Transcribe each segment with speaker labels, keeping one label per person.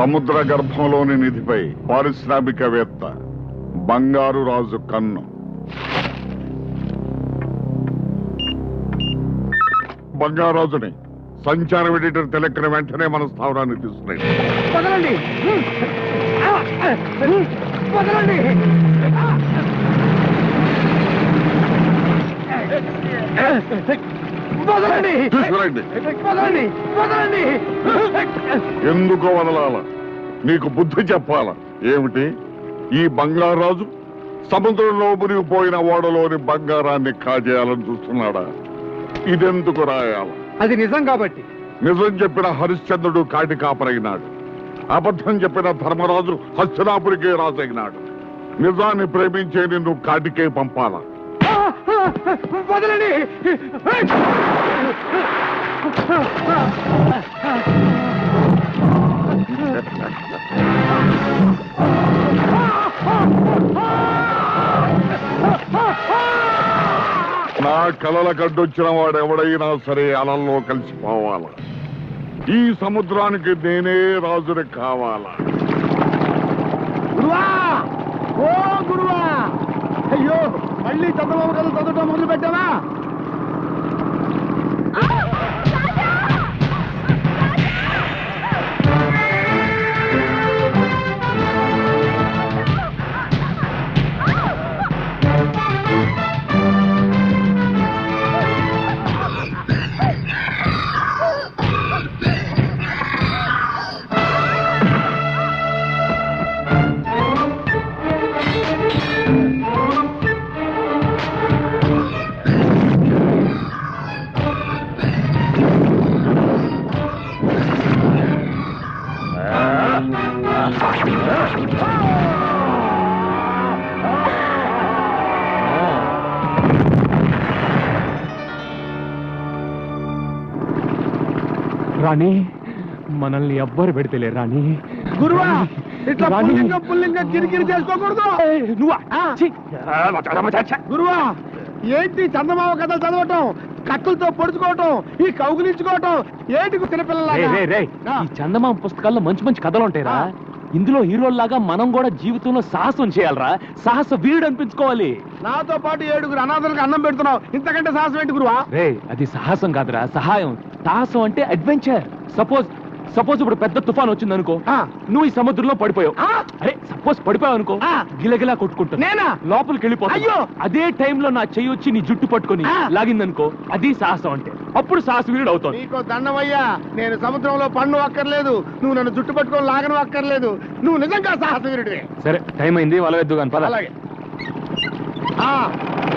Speaker 1: సముద్ర గర్భంలోని నిధిపై పారిశ్రామికవేత్త బంగారు రాజు కన్ను. బంగారాజుని సంచార ఎడిటర్ తెలెక్కిన వెంటనే మన స్థావరాన్ని తీసుకురండి. ఎందుకు వదలాల? నీకు బుద్ధి చెప్పాలా? ఏమిటి ఈ బంగారాజు సముద్రంలో మునిగిపోయిన ఓడలోని బంగారాన్ని కాజేయాలని చూస్తున్నాడా? ఇదెందుకు రాయాల?
Speaker 2: అది నిజం కాబట్టి.
Speaker 1: నిజం చెప్పిన హరిశ్చంద్రుడు కాటి కాపరైనాడు, అబద్ధం చెప్పిన ధర్మరాజు హస్తినాపురికే రాజైనాడు. నిజాన్ని ప్రేమించే నిన్ను కాటికే పంపాలా?
Speaker 2: వదలండి.
Speaker 1: నా కలల గడ్డొచ్చిన వాడెవడైనా సరే అలల్లో కలిసిపోవాలా? ఈ సముద్రానికి నేనే రాజుని కావాలా?
Speaker 2: గురువా, ఓ గురువా! అయ్యో, మళ్ళీ చంద్రబాబు కథలు చదవటం మొదలు పెట్టావా?
Speaker 3: రాణి, మనల్ని ఎవ్వరు పెడితేలే రాణి.
Speaker 2: గురువా, ఇట్లా పుల్లింగం కిరికిరి చేసుకోకూడదు. గురువా, ఏంటి చందమామ కథలు చదవటం, కత్తులతో పొడుచుకోవటం, ఈ కౌగులించుకోవటం ఏంటి చిన్నపిల్లల?
Speaker 3: ఈ చందమామ పుస్తకాల్లో మంచి మంచి కథలు ఉంటాయిరా. ఇందులో హీరోల్లాగా మనం కూడా జీవితంలో సాహసం చేయాలరా. సాహస వీరుడు అనిపించుకోవాలి.
Speaker 2: నాతో పాటు 7 అనాథలకు అన్నం పెడుతున్నావు, ఇంతకంటే సాహసం ఏంటి గురువా?
Speaker 3: అది సాహసం కాదురా, సహాయం. సాహసం అంటే అడ్వెంచర్. సపోజ్ ఇప్పుడు పెద్ద తుఫాన్ వచ్చింది అనుకో, నువ్వు ఈ సముద్రంలో పడిపోయావు. అరే సపోజ్ పడిపోయావు అనుకో, గిలగిలా కొట్టుకుంటా
Speaker 2: నేనా
Speaker 3: లోపలికి వెళ్ళిపోతా.
Speaker 2: అయ్యో,
Speaker 3: అదే టైంలో నా చెయ్యి వచ్చి నీ జుట్టు పట్టుకొని లాగిందనుకో, అది సాహసం అంటే. అప్పుడు సాహస వీరుడు అవుతావు.
Speaker 2: నీకో దండమయ్యా, నేను సముద్రంలో పన్ను అక్కర్లేదు, నువ్వు నన్ను జుట్టు పట్టుకొని లాగను అక్కర్లేదు. నువ్వు నిజంగా సాహస వీరుడివే.
Speaker 3: సరే, టైం అయింది, వలవెద్దు కానీ పద.
Speaker 2: అలాగే.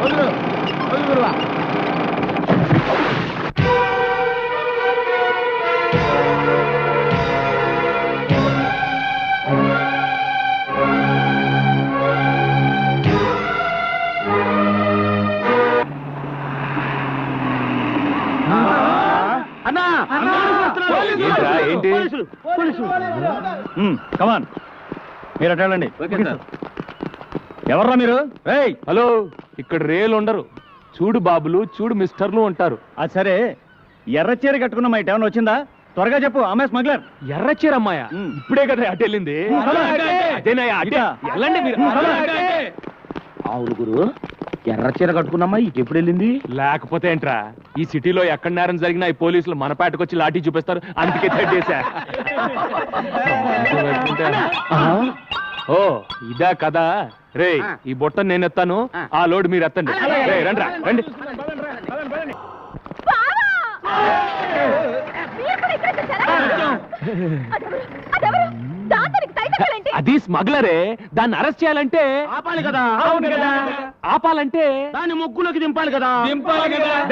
Speaker 2: వదులు గురువా.
Speaker 3: ఏంటి?
Speaker 4: కమాన్, మీరు అటు వెళ్ళండి. ఎవర్రా మీరు?
Speaker 3: హలో, ఇక్కడ రేలు ఉండరు. చూడు బాబులు, చూడు మిస్టర్లు ఉంటారు.
Speaker 4: అది సరే, ఎర్ర చీర కట్టుకున్న మా ఇటు ఏమైనా వచ్చిందా? త్వరగా చెప్పు, అమ్మాయి స్మగ్లర్.
Speaker 3: ఎర్ర చీర అమ్మాయ? ఇప్పుడే కదా అటు వెళ్ళింది. అదేనాయా, వెళ్ళండి మీరు.
Speaker 4: అవును గురు, ఎర్ర చీర కట్టుకున్నమ్మా ఇటు ఎప్పుడు వెళ్ళింది?
Speaker 3: లేకపోతే ఏంట్రా, ఈ సిటీలో ఎక్కడ నేరం జరిగినా ఈ పోలీసులు మన పేటకు వచ్చి లాఠీ చూపిస్తారు. అందుకే చేశా. ఓ ఇదా కదా. రే, ఈ బొట్ట నేను ఎత్తాను, ఆ లోడ్ మీరు ఎత్తండి. రండి రండి. అది స్మగ్లరే. దాన్ని అరెస్ట్ చేయాలంటే
Speaker 4: ఆపాలి కదా. అవును కదా.
Speaker 3: ఆపాలంటే
Speaker 4: దాన్ని ముగ్గులోకి దింపాలి కదా.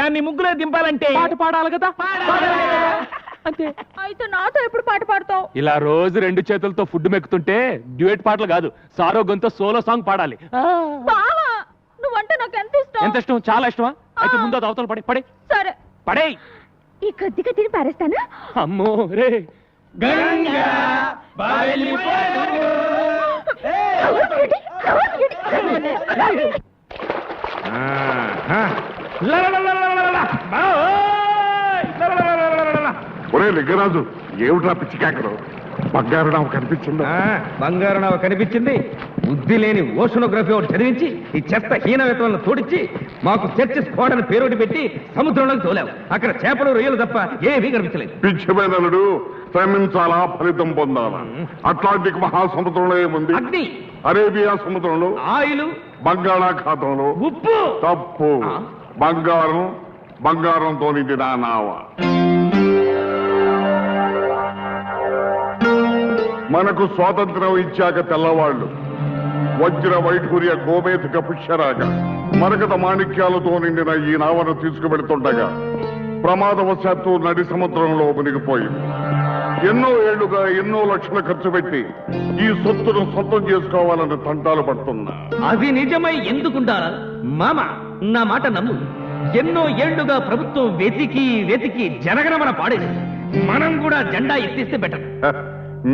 Speaker 3: దాన్ని ముగ్గులో దింపాలంటే పాట పాడాలి కదా. అంతే.
Speaker 5: అయితే నాతో ఎప్పుడు పాట పాడతావు?
Speaker 3: ఇలా రోజు 2 చేతులతో ఫుడ్ మెక్కుతుంటే డ్యూయట్ పాటలు కాదు, సారో గొంతో సోలో సాంగ్ పాడాలి.
Speaker 5: బావా, నువ్వంటే నాకు ఎంత ఇష్టం.
Speaker 3: ఎంత ఇష్టం? చాలా ఇష్టమా? అయితే ముందు అది అవతల పడే.
Speaker 5: సరే
Speaker 3: పడే.
Speaker 5: ఈ కొద్దిగా తిని పారేస్తాను.
Speaker 3: అమ్మో రే.
Speaker 1: ఒరే లింగరాజు, ఏమిట్రా పిచ్చి కేకలు? బంగారు నావ కనిపించిందా?
Speaker 6: బంగారు నావ కనిపించింది. బుద్ధి లేని ఓషనోగ్రఫీ ఒకటి చదివించి ఈ చెత్త హీన వేతలను తోడించి మాకు చర్చ్ స్క్వాడ్ అని పేరు పెట్టి సముద్రంలోకి తోలావు. అక్కడ చేపలు రొయ్యలు తప్ప ఏమీ కనిపించలేదు.
Speaker 1: పిచ్చిమైనడు శ్రమించాలా, ఫలితం పొందాలా. అట్లాంటిక్ మహాసముద్రంలో ఏముంది?
Speaker 6: అగ్ని.
Speaker 1: అరేబియా సముద్రంలో
Speaker 6: ఆయిలు.
Speaker 1: బంగాళాఖాతంలో
Speaker 6: ఉప్పు.
Speaker 1: తప్పు. బంగారంతో నిండిన నావ. మనకు స్వాతంత్రం ఇచ్చాక తెల్లవాళ్లు వజ్ర వైఢూర్య గోమేధిక పుష్యరాగా మరకత మాణిక్యాలతో నిండిన ఈ నావను తీసుకువెడుతుండగా ప్రమాదవశాత్తు నడి సముద్రంలో మునిగిపోయింది. ఎన్నో ఏళ్లుగా ఎన్నో లక్షలు ఖర్చు పెట్టి ఈ సొత్తును సొంతం చేసుకోవాలని తంటాలు పడుతున్నా.
Speaker 6: అది నిజమై ఎందుకుంటారా మామ? నా మాట నమ్ము. ఎన్నో ఏళ్లుగా ప్రభుత్వం వెతికి జనగణమన పాడేది. మనం కూడా జెండా ఎత్తిస్తే బెటర్.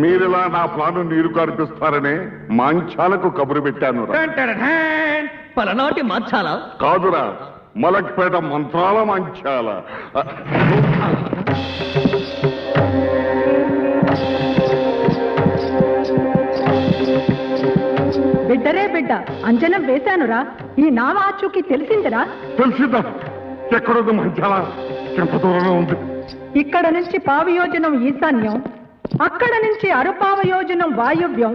Speaker 1: మీరిలా నా ప్లాను నీరు కనిపిస్తారనే మాంచాలకు కబురు పెట్టాను.
Speaker 6: పలనాటి మార్చాలా?
Speaker 1: కాదురా, మలక్పేట మంత్రాల మంచాల.
Speaker 7: బిడ్డరే బిడ్డ, అంజనం వేశానురా. ఈ నావ ఆచూకీ తెలిసిందిరా?
Speaker 1: తెలిసిందా? ఎక్కడుంది మంచాల? ఎంత దూరంలో ఉంది?
Speaker 7: ఇక్కడ నుంచి పావయోజనం ఈశాన్యం, అక్కడ నుంచి అరుపావయోజనం వాయువ్యం,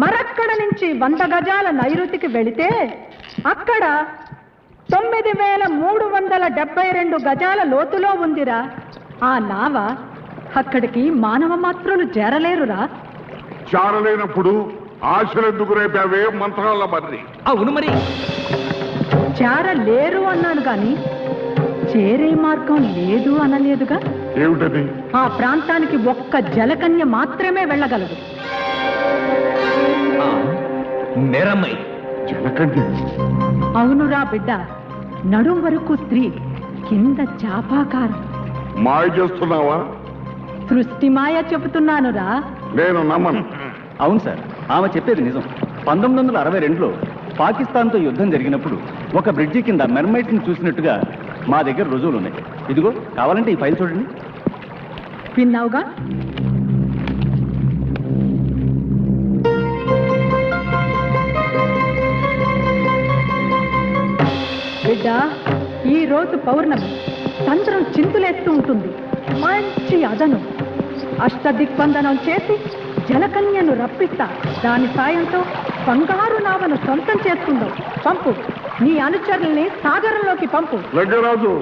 Speaker 7: మరక్కడ నుంచి 100 గజాల నైరుతికి వెళితే అక్కడ 9372 గజాల లోతులో ఉందిరా ఆ నావ. అక్కడికి మానవ మాత్రులు చేరలేరురా.
Speaker 1: చారలేనప్పుడు ఆశలెందుకు రేపావే మంత్రాల మర్రి?
Speaker 6: అవును మరి.
Speaker 7: చేరలేరు అన్నాను గాని చేరే మార్గం లేదు అనలేదుగా.
Speaker 1: ఏమిటది?
Speaker 7: ఆ ప్రాంతానికి ఒక్క జలకన్య మాత్రమే వెళ్ళగలదు.
Speaker 6: నేరమ్మై.
Speaker 1: జలకన్య?
Speaker 7: అవునురా బిడ్డ. నడుం వరకు స్త్రీ, కింద చాపాకారం.
Speaker 1: మాయ చేస్తున్నావా?
Speaker 7: సృష్టి మాయ చెబుతున్నానురా.
Speaker 1: నేను నమ్మను.
Speaker 8: అవును సార్, ఆమె చెప్పేది నిజం. 1962లో పాకిస్తాన్తో యుద్ధం జరిగినప్పుడు ఒక బ్రిడ్జి కింద మెర్మైట్ని చూసినట్టుగా మా దగ్గర రుజువులు ఉన్నాయి. ఇదిగో, కావాలంటే ఈ ఫైల్ చూడండి.
Speaker 7: విన్నావుగా? బిడ్డ, ఈ రోజు పౌర్ణమి. చంద్రం చింతులేస్తూ ఉంటుంది. మంచి అదను. అష్టదిగ్బంధనం చేసి జలకన్యను రప్పిస్తా. దాని సాయంతో బంగారు నావను సొంతం చేసుకుందాం. పంపు, నీ అనుచరుల్ని సాగరంలోకి పంపు.
Speaker 1: లింగరాజు,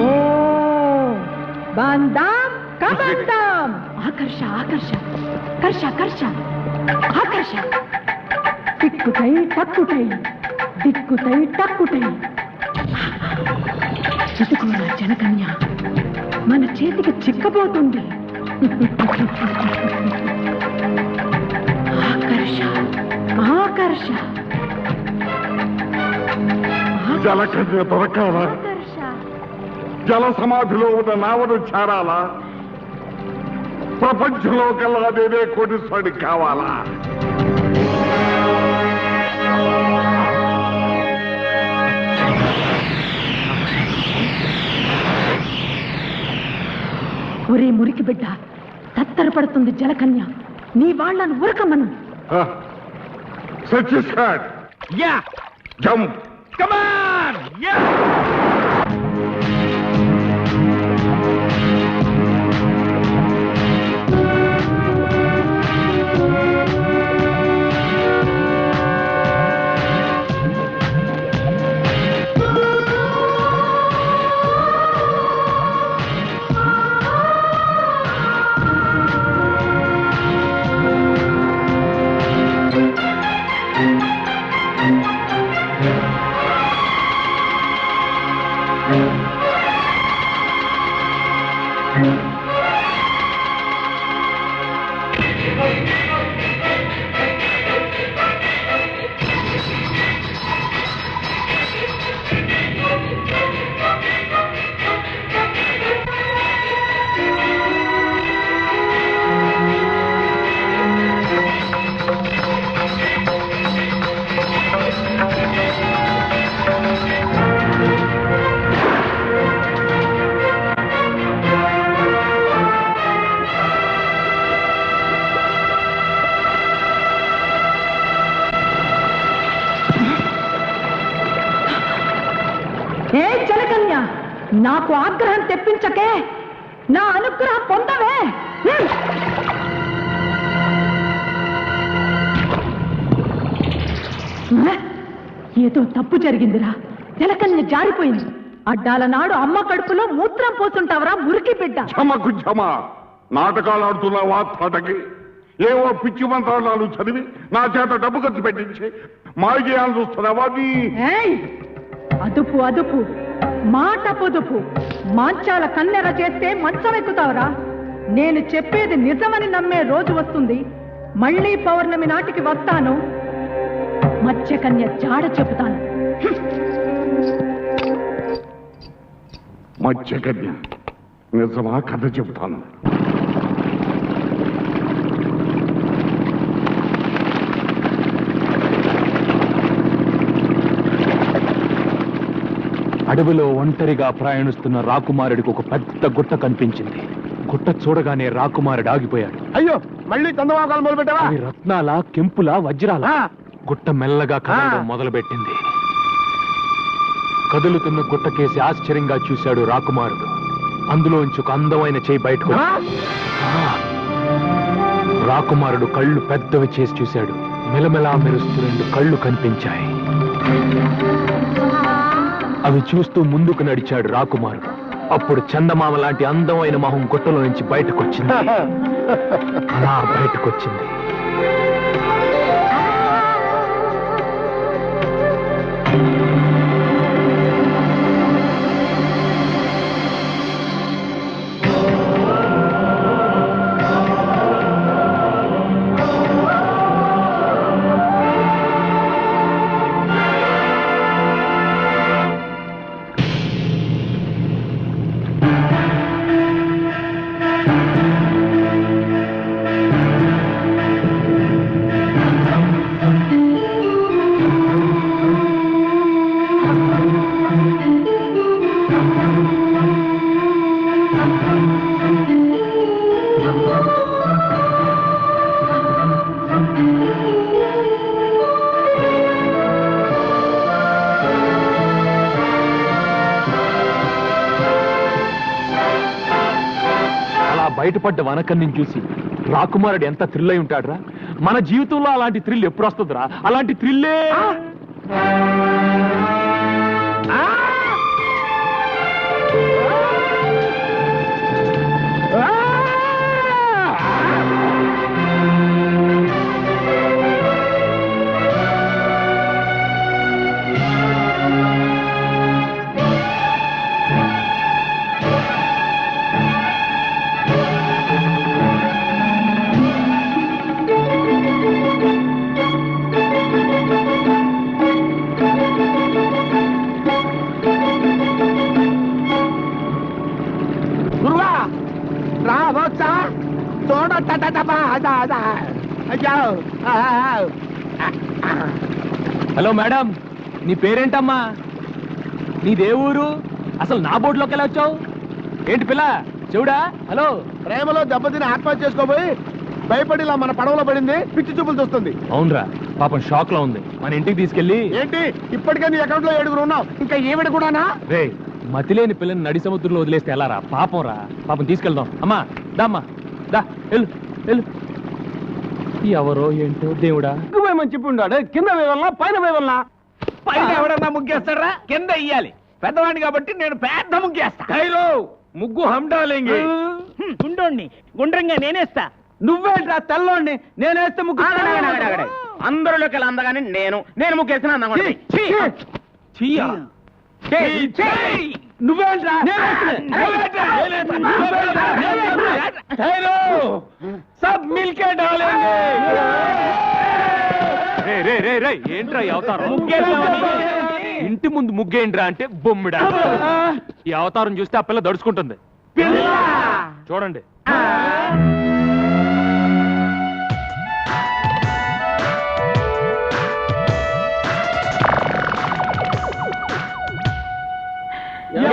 Speaker 7: ఓ బందాం కబందాం. ఆకర్ష ఆకర్ష, కర్ష కర్ష, ఆకర్ష. దిక్కుతై టక్కుటై, దిక్కుతై టక్కుటై. ఇటుకోరా జనకన్య, మన చేతికి చిక్కబోతుంది. ఆకర్ష ఆకర్ష.
Speaker 1: జలకన్య దొరకాలా? జల సమాధిలో ఉన్న నావను చేరాలా? ప్రపంచంలో కల్లా నేనే కోటీశ్వరుడి కావాలా?
Speaker 7: ఒరే మురికి బిడ్డ, తత్తరపడుతుంది జలకన్య. నీ వాళ్లను ఉరకమను.
Speaker 1: సత్యసాట్,
Speaker 6: యా
Speaker 1: జంప్,
Speaker 6: కమాన్, యా.
Speaker 7: జలకన్య నాకు ఆగ్రహం తెప్పించకే, నా అనుగ్రహం పొందవే. ఏదో తప్పు జరిగిందిరా. జలకన్య జారిపోయింది. అడ్డాల నాడు అమ్మ కడుపులో మూత్రం పోతుంటావరా మురికి బిడ్డ.
Speaker 1: క్షమకు క్షమ. నాటకాలు ఆడుతున్నావా తాటకి? ఏవో పిచ్చి మంత్రాలు చదివి నా చేత డబ్బు ఖర్చు పెట్టించి మాయ చేయాలని చూస్తున్నావా?
Speaker 7: ఏయ్, అదుపు అదుపు, మాట పొదుపు. మాంచాల కన్నెర చేస్తే మంచం ఎక్కుతావరా? నేను చెప్పేది నిజమని నమ్మే రోజు వస్తుంది. మళ్ళీ పౌర్ణమి నాటికి వస్తాను. మత్స్యకన్య జాడ చెబుతాను.
Speaker 1: మత్స్యకన్య నిజమా? కథ చెబుతాను.
Speaker 3: అడవిలో ఒంటరిగా ప్రయాణిస్తున్న రాకుమారుడికి ఒక పెద్ద గుట్ట కనిపించింది. గుట్ట చూడగానే రాకుమారుడు ఆగిపోయాడు.
Speaker 2: అయ్యో, మళ్ళీ చందమాకాలు మొదలు పెట్టావా?
Speaker 3: అవి రత్నాల, కెంపుల, వజ్రాల. గుట్ట మెల్లగా కదలడం మొదలుపెట్టింది. కదులుతున్న గుట్టకేసి ఆశ్చర్యంగా చూశాడు రాకుమారుడు. అందులోంచి ఒక అందమైన చేయి బయటకు రాకుమారుడు కళ్ళు పెద్దవి చేసి చూశాడు. మెలమెలా మెరుస్తూ 2 కళ్ళు కనిపించాయి. అవి చూస్తూ ముందుకు నడిచాడు రాకుమారుడు. అప్పుడు చందమామ లాంటి అందమైన మొహం గుట్టలో నుంచి బయటకొచ్చింది. అలా బయటకొచ్చింది. బయటపడ్డ వనకన్ని చూసి రాకుమారుడు ఎంత థ్రిల్ అయి ఉంటాడురా. మన జీవితంలో అలాంటి థ్రిల్ ఎప్పుడు వస్తుందిరా? అలాంటి థ్రిల్లే హలో మేడం, నీ పేరేంటమ్మా? నీదే ఊరు? అసలు నా బోర్డులోకి ఎలా వచ్చావు? ఏంటి పిల్ల చెవుడా? హలో,
Speaker 2: ప్రేమలో దెబ్బతిని ఆత్మహత్య చేసుకోబోయి భయపడి ఇలా మన పడవలో పడింది. పిచ్చి చూపులు చూస్తుంది.
Speaker 3: అవునరా, పాపం షాక్ లో ఉంది. మన ఇంటికి తీసుకెళ్ళి.
Speaker 2: ఏంటి ఇప్పటికే నీ అకౌంట్ లో 7 ఉన్నావు, ఇంకా ఈవిడ కూడానా?
Speaker 3: రే, మతిలేని పిల్లని నడి సముద్రంలో వదిలేస్తే ఎలా రా? పాపం రా, పాపం తీసుకెళ్దాం. అమ్మా దామ్మా దా, వెళ్ళు వెళ్ళు. ఎవరో ఏంటో దేవుడా.
Speaker 6: మంచి చెప్పి ఉన్నాడు. కింద వేవల్లా పైన వేవల్లా? పైన ఎవడన్నా ముగ్గేస్తారా? కింద ఇయ్యాలి. పెద్దవాడిని కాబట్టి నేను పెద్ద ముగ్గేస్తా. హైలో ముగ్గు హండాలేంగి.
Speaker 4: గుండోణ్ణి గుండ్రంగా నేనేస్తా.
Speaker 6: నువ్వేంట్రా తెల్లోండి? నేనేస్తే ముగ్గు.
Speaker 4: అందరిలోకి అందగానే నేను ముగ్గేసిన అందంగా
Speaker 6: చెయ్యా. నువ్వేంట్రా? సబ్ మిల్కే డాలేంగే.
Speaker 3: ఏంట్రా ఈ అవతారం? ఇంటి ముందు ముగ్గేంట్రా అంటే బొమ్మిడా. ఈ అవతారం చూస్తే ఆ పిల్ల దడుచుకుంటుంది. చూడండి.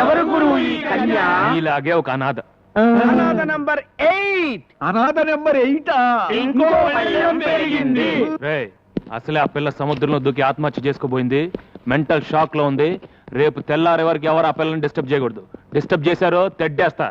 Speaker 6: ఎవరు గురువు ఈ కన్య?
Speaker 3: ఇలాగే ఒక అనాథ.
Speaker 6: అనాథ నంబర్ 8. అనాథ నంబర్ 8. ఇంకో భయం పెరిగింది.
Speaker 3: అసలే ఆ పిల్ల సముద్రంలో దూకి ఆత్మహత్య చేసుకోబోయింది. మెంటల్ షాక్ లో ఉంది. రేపు తెల్లారే వరకు ఎవరు ఆ పిల్లల్ని డిస్టర్బ్ చేయకూడదు. డిస్టర్బ్ చేశారో తెడ్డేస్తా.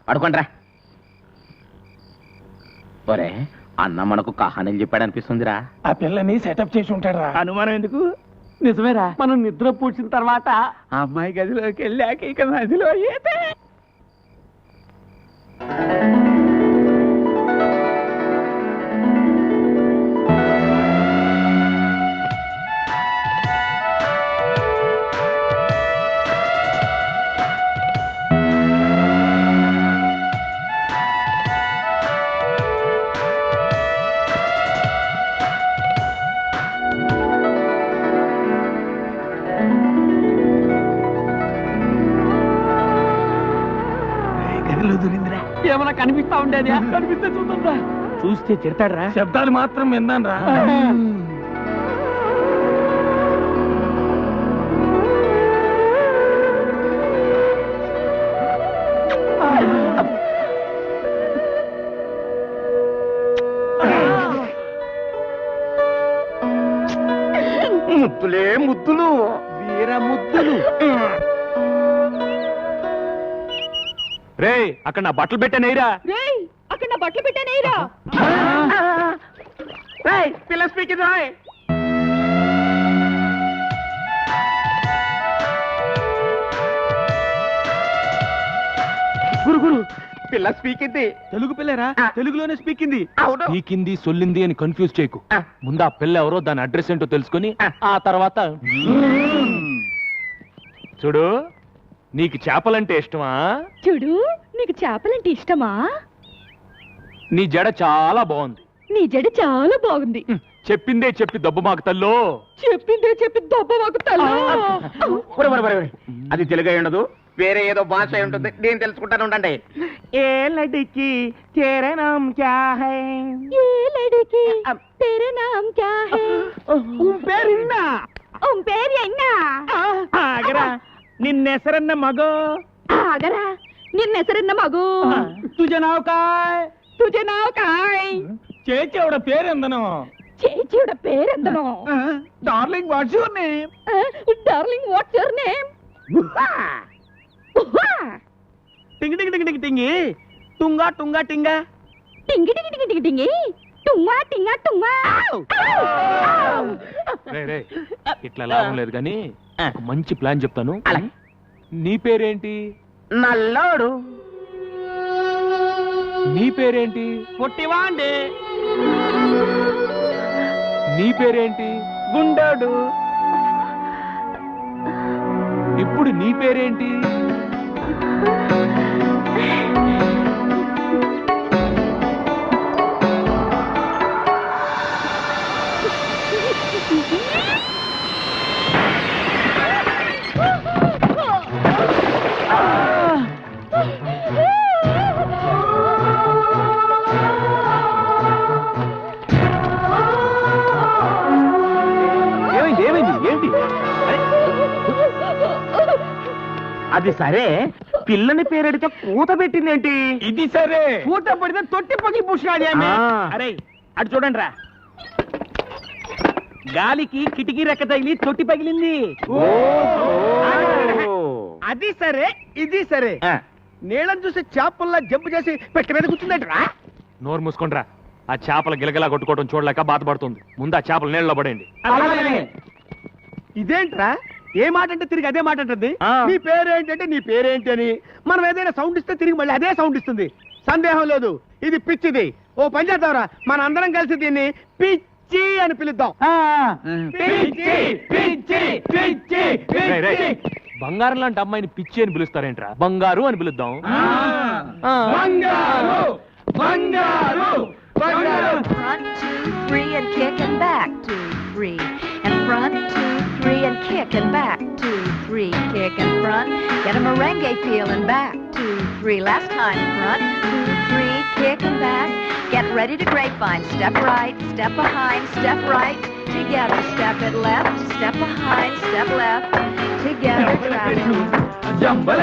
Speaker 4: పడుకోండ్రా. ఒరే అన్న మనకు కహానీలు చెప్పాడనిపిస్తుందిరా.
Speaker 2: ఆ పిల్లని సెటప్ చేసి ఉంటాడు రా. అనుమానం ఎందుకు? నిజమేరా. మనం నిద్ర పూడ్చిన తర్వాత ఆ అమ్మాయి గదిలోకి వెళ్ళాక ఇక నదిలో ఈత. ఏమన్నా కనిపిస్తా ఉండేది? కనిపిస్తే చూద్దా. చూస్తే తిడతాడరా. శబ్దాలు మాత్రం విన్నాను రా.
Speaker 4: ముద్దులే ముద్దులు, వీర ముద్దులు.
Speaker 3: రే అక్కడ నా బట్టలు పెట్టానేరా.
Speaker 5: అక్కడ నా బట్టలు పెట్టానేరా.
Speaker 4: పిల్ల స్పీకింగ్ రాయ్.
Speaker 2: గురు
Speaker 4: పిల్ల స్పీకింది.
Speaker 2: తెలుగు పిల్లరా? తెలుగులోనే స్పీకింది.
Speaker 3: పీకింది సొల్లింది అని కన్ఫ్యూజ్ చేయకు. ముందు ఆ పిల్ల ఎవరో దాని అడ్రస్ ఏంటో తెలుసుకొని ఆ తర్వాత చూడు. నీకు చేపలంటే ఇష్టమా?
Speaker 5: చూడు, నీకు చేపలంటే ఇష్టమా?
Speaker 3: నీ జడ చాలా బాగుంది.
Speaker 5: నీ జడ చాలా బాగుంది.
Speaker 3: చెప్పిందే చెప్పి దెబ్బ మాకు తల్లో.
Speaker 5: చెప్పిందే చెప్పి దెబ్బ మాకు తల్లో.
Speaker 4: అది తెలుగు అయి ఉండదు, వేరే ఏదో భాష అయి ఉంటుంది. నేను తెలుసుకుంటాను ఉండండి.
Speaker 2: ఏ లడికి తేరా నామ్ క్యా హై?
Speaker 5: ఏ లడికి తేరా నామ్ క్యా హై?
Speaker 2: పేరు ఇన్నా.
Speaker 5: పేరు ఎన్నా?
Speaker 2: ఆగరా, నిన్నెసరన్న మగో.
Speaker 5: ఆగరా, నిన్నెసరన్న మగో.
Speaker 2: తుజ నావ్ కాయ్?
Speaker 5: తుజ నావ్ కాయ్?
Speaker 2: చేచేవడ పేరెందనో?
Speaker 5: చేచేవడ పేరెందనో?
Speaker 2: Darling what's your name?
Speaker 5: Darling what's your name?
Speaker 2: టింగి టింగి టింగి టింగి టింగి టుంగా టుంగా టింగా
Speaker 5: టింగి టింగి టింగి టింగి టింగి టుంగా టింగా టుంగా.
Speaker 3: ఇట్లా లాభం లేదు కానీ ఒక మంచి ప్లాన్ చెప్తాను. నీ పేరేంటి?
Speaker 4: నల్లోడు.
Speaker 3: నీ పేరేంటి?
Speaker 2: పొట్టివాండే.
Speaker 3: నీ పేరేంటి?
Speaker 2: గుండోడు.
Speaker 3: ఇప్పుడు నీ పేరేంటి?
Speaker 4: ఏంటి? అది సరే, పిల్లని పేరెడితే కూత పెట్టిందేంటి?
Speaker 2: ఇది సరే, కూత పడితే తొట్టి పగి పూసినాది. అరే అటు చూడండి రా. గాలికి కిటికీ రెక్క తగిలి తొట్టి పగిలింది. అది సరే, ఇది సరే. నీళ్ళని చూసి చేపల్లా జంపు చేసి పెట్ట మీద కూర్చుందట్రా.
Speaker 3: నోరు మూసుకోండిరా. ఆ చేపల గిలగిలా కొట్టుకోవడం చూడలేక బాధపడుతుంది. ముందు ఆ చేపలు నీళ్ళలో పడండి.
Speaker 2: ఇదేంట్రా, ఏ మాట అంటే తిరిగి అదే మాట అంటుంది. నీ పేరేంటంటే నీ పేరేంటి అని. మనం ఏదైనా సౌండ్ ఇస్తే తిరిగి మళ్ళీ అదే సౌండ్ ఇస్తుంది. సందేహం లేదు, ఇది పిచ్చిది. ఓ పని చేద్దాంరా, మన అందరం కలిసి దీన్ని పిచ్చి అని పిలుద్దాం.
Speaker 3: బంగారం లాంటి అమ్మాయిని పిచ్చి అని పిలుస్తారేంట్రా? బంగారు అని పిలుద్దాం.
Speaker 2: బంగారు బంగారు
Speaker 9: Front, 2, 3, and kick and back. 2, 3. And front, 2, 3, and kick and back. 2, 3. Kick and front. Get a merengue feel and back. 2, 3. Last time. Front, 2, 3. Kick and back. Get ready to grapevine. Step right, step behind, step right. Together. Step it left, step behind, step left. Together. Travel.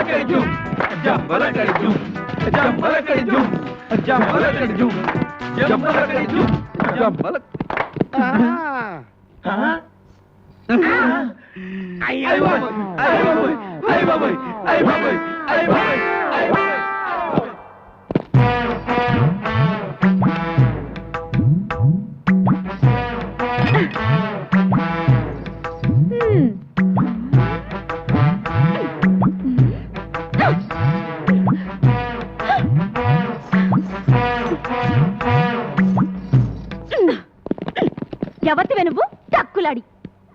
Speaker 5: ఎవతివే నువ్వు టక్కులాడి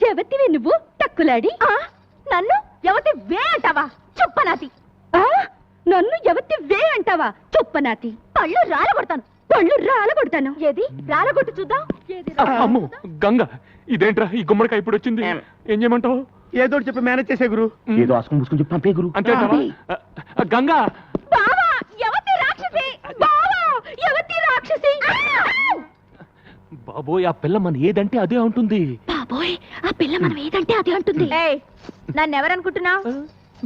Speaker 5: ఎవతివే నువ్వు టక్కులాడి నన్ను ఎవతి వే అంటావా చుప్పనాతి నన్ను ఎవతి వే అంటావా చుప్పనాతి పళ్ళు రాలగొడతాను ఏది రాలగొట్టు చూద్దాం
Speaker 3: అమ్మో గంగ ఇదేంట్రా ఈ గుమ్మడికాయ ఇప్పుడు వచ్చింది ఏం చేయమంటావు
Speaker 2: ఏదో చెప్పి మేనేజ్ చేసే గురు
Speaker 4: ఏదో ఆసుకుని పూసుకుని చెప్పి పంపే గురు.
Speaker 3: అంతే గంగా
Speaker 5: బావా ఎవతి రాక్షసి బావా ఎవతి రాక్షసి
Speaker 3: బాబోయ్ ఆ పిల్ల మన ఏదంటే అదే ఉంటుంది
Speaker 5: బాబోయ్ ఆ పిల్ల మనం ఏదంటే అదే అంటుంది నన్నెవరనుకుంటున్నావు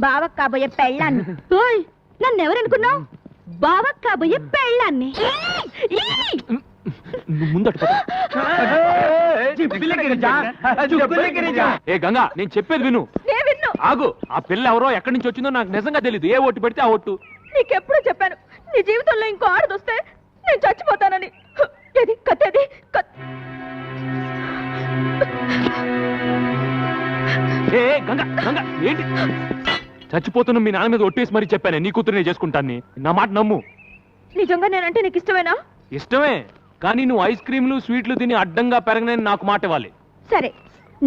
Speaker 5: బావకు కాబోయే పెళ్ళాన్ని నన్నెవరనుకున్నావు బావకు కాబోయే పెళ్ళాన్ని
Speaker 3: నువ్వు ముందట ఏ గంగా నేను చెప్పేది విను ఆగు ఆ పిల్ల ఎవరో ఎక్కడి నుంచి వచ్చిందో నాకు నిజంగా తెలియదు ఏ ఓటు పెడితే ఆ ఓటు
Speaker 5: నీకెప్పుడు చెప్పాను నీ జీవితంలో ఇంకో ఆడదొస్తే నేను చచ్చిపోతానని ఏది కత్తేది
Speaker 3: ఏ గంగా గంగా ఏంటి చచ్చిపోతున్నా మీ నాన్న మీద ఒట్టేసి మరీ చెప్పానే నీ కూతురు నేను చేసుకుంటాను నా మాట నమ్ము
Speaker 5: నిజంగా నేనంటే నీకు ఇష్టమేనా
Speaker 3: ఇష్టమే కానీ నువ్వు ఐస్ క్రీమ్లు స్వీట్లు తిని అడ్డంగా పెరగనని నాకు మాట ఇవ్వాలి
Speaker 5: సరే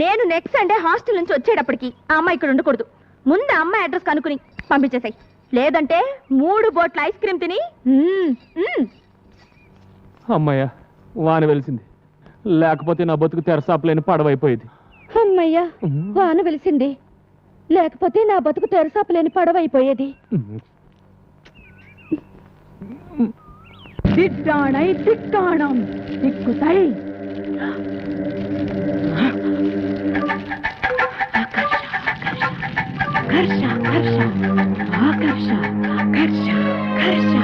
Speaker 5: నేను నెక్స్ట్ సండే హాస్టల్ నుంచి వచ్చేటప్పటికి ఆ అమ్మాయి ఇక్కడ ఉండకూడదు ముందు ఆ అమ్మాయి అడ్రస్ కనుక్కుని పంపించేసాయి లేదంటే 3 బోట్ల ఐస్ క్రీమ్ తిని
Speaker 3: అమ్మయ్యా వాన వెలిసింది లేకపోతే నా బతుకు తెరసాపలేని పడవైపోయేది
Speaker 5: అమ్మయ్యా వాన వెలిసింది లేకపోతే నా బతుకు తెరసాపలేని పడవైపోయేది
Speaker 7: திட்டானை திக்காணம் திக்குதை
Speaker 9: కర్ష కర్ష ఆకర్ష కర్ష కర్ష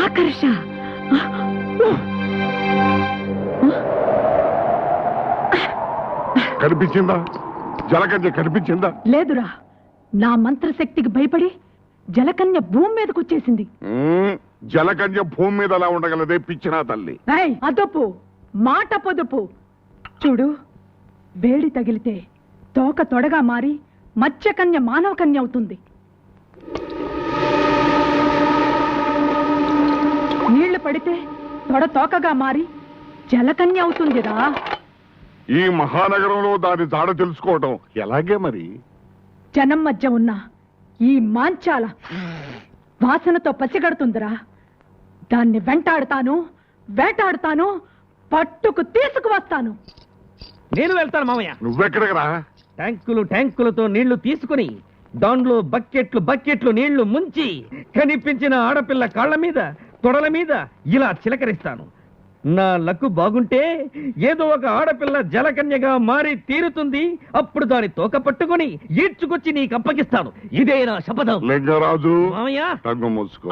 Speaker 9: ఆకర్ష
Speaker 1: కనిపించిందా జలకన్య కనిపించిందా
Speaker 7: లేదురా నా మంత్రశక్తికి భయపడి జలకన్య భూమి మీదకి వచ్చేసింది
Speaker 1: జలకన్య భూమి మీద అలా ఉండగలదే పిచ్చినా తల్లి
Speaker 7: అదపు మాట పొదుపు చూడు వేడి తగిలితే తోక తొడగా మారి మత్స్యకన్య మానవ కన్య అవుతుంది నీళ్లు పడితే తొడ తోకగా మారి జలకన్య అవుతుందిరా
Speaker 1: ఈ మహానగరంలో దాని జాడ తెలుసుకోవటం ఎలాగే మరి
Speaker 7: జనం మధ్య ఉన్న ఈ మాంచాల వాసనతో పసిగడుతుందిరా దాన్ని వెంటాడుతాను వేటాడుతాను పట్టుకు తీసుకువస్తాను
Speaker 6: నేను వెళ్తాను మామయ్య
Speaker 1: నువ్వెక్కడికి రా
Speaker 6: ట్యాంకులతో నీళ్లు తీసుకుని దాంట్లో బకెట్లు నీళ్లు ముంచి కనిపించిన ఆడపిల్ల కాళ్ళ మీద తొడల మీద ఇలా చిలకరిస్తాను నా లక్కు బాగుంటే ఏదో ఒక ఆడపిల్ల జలకన్యగా మారి తీరుతుంది అప్పుడు దాని తోక పట్టుకుని ఈడ్చుకొచ్చి నీకు అప్పగిస్తాను ఇదే నా శపథం
Speaker 1: లింగరాజు
Speaker 6: మామయ్య
Speaker 1: తగ్గు మూసుకో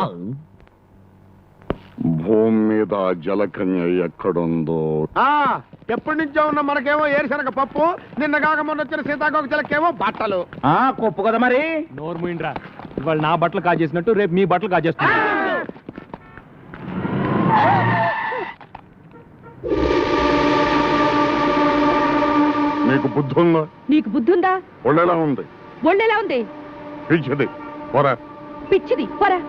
Speaker 1: భూమి మీద జలకన్య ఎక్కడుందో
Speaker 2: ఎప్పటి నుంచో ఉన్న మనకేమో ఏరుశనగ పప్పు నిన్న కాక మొన్న వచ్చిన సీతాకోక చిలకేమో బట్టలు
Speaker 4: కొప్పు కదా మరి
Speaker 3: నోరు మూయిండ్రా ఇవాళ నా బట్టలు కాజేసినట్టు రేపు మీ బట్టలు కాజేస్తున్నా
Speaker 1: నీకు బుద్ధి ఉందా
Speaker 5: నీకు బుద్ధి ఉందా
Speaker 1: ఒళ్ళెలా ఉంది
Speaker 5: ఒళ్ళెలా ఉంది
Speaker 1: పిచ్చిది పోరా
Speaker 5: పిచ్చిది పోరా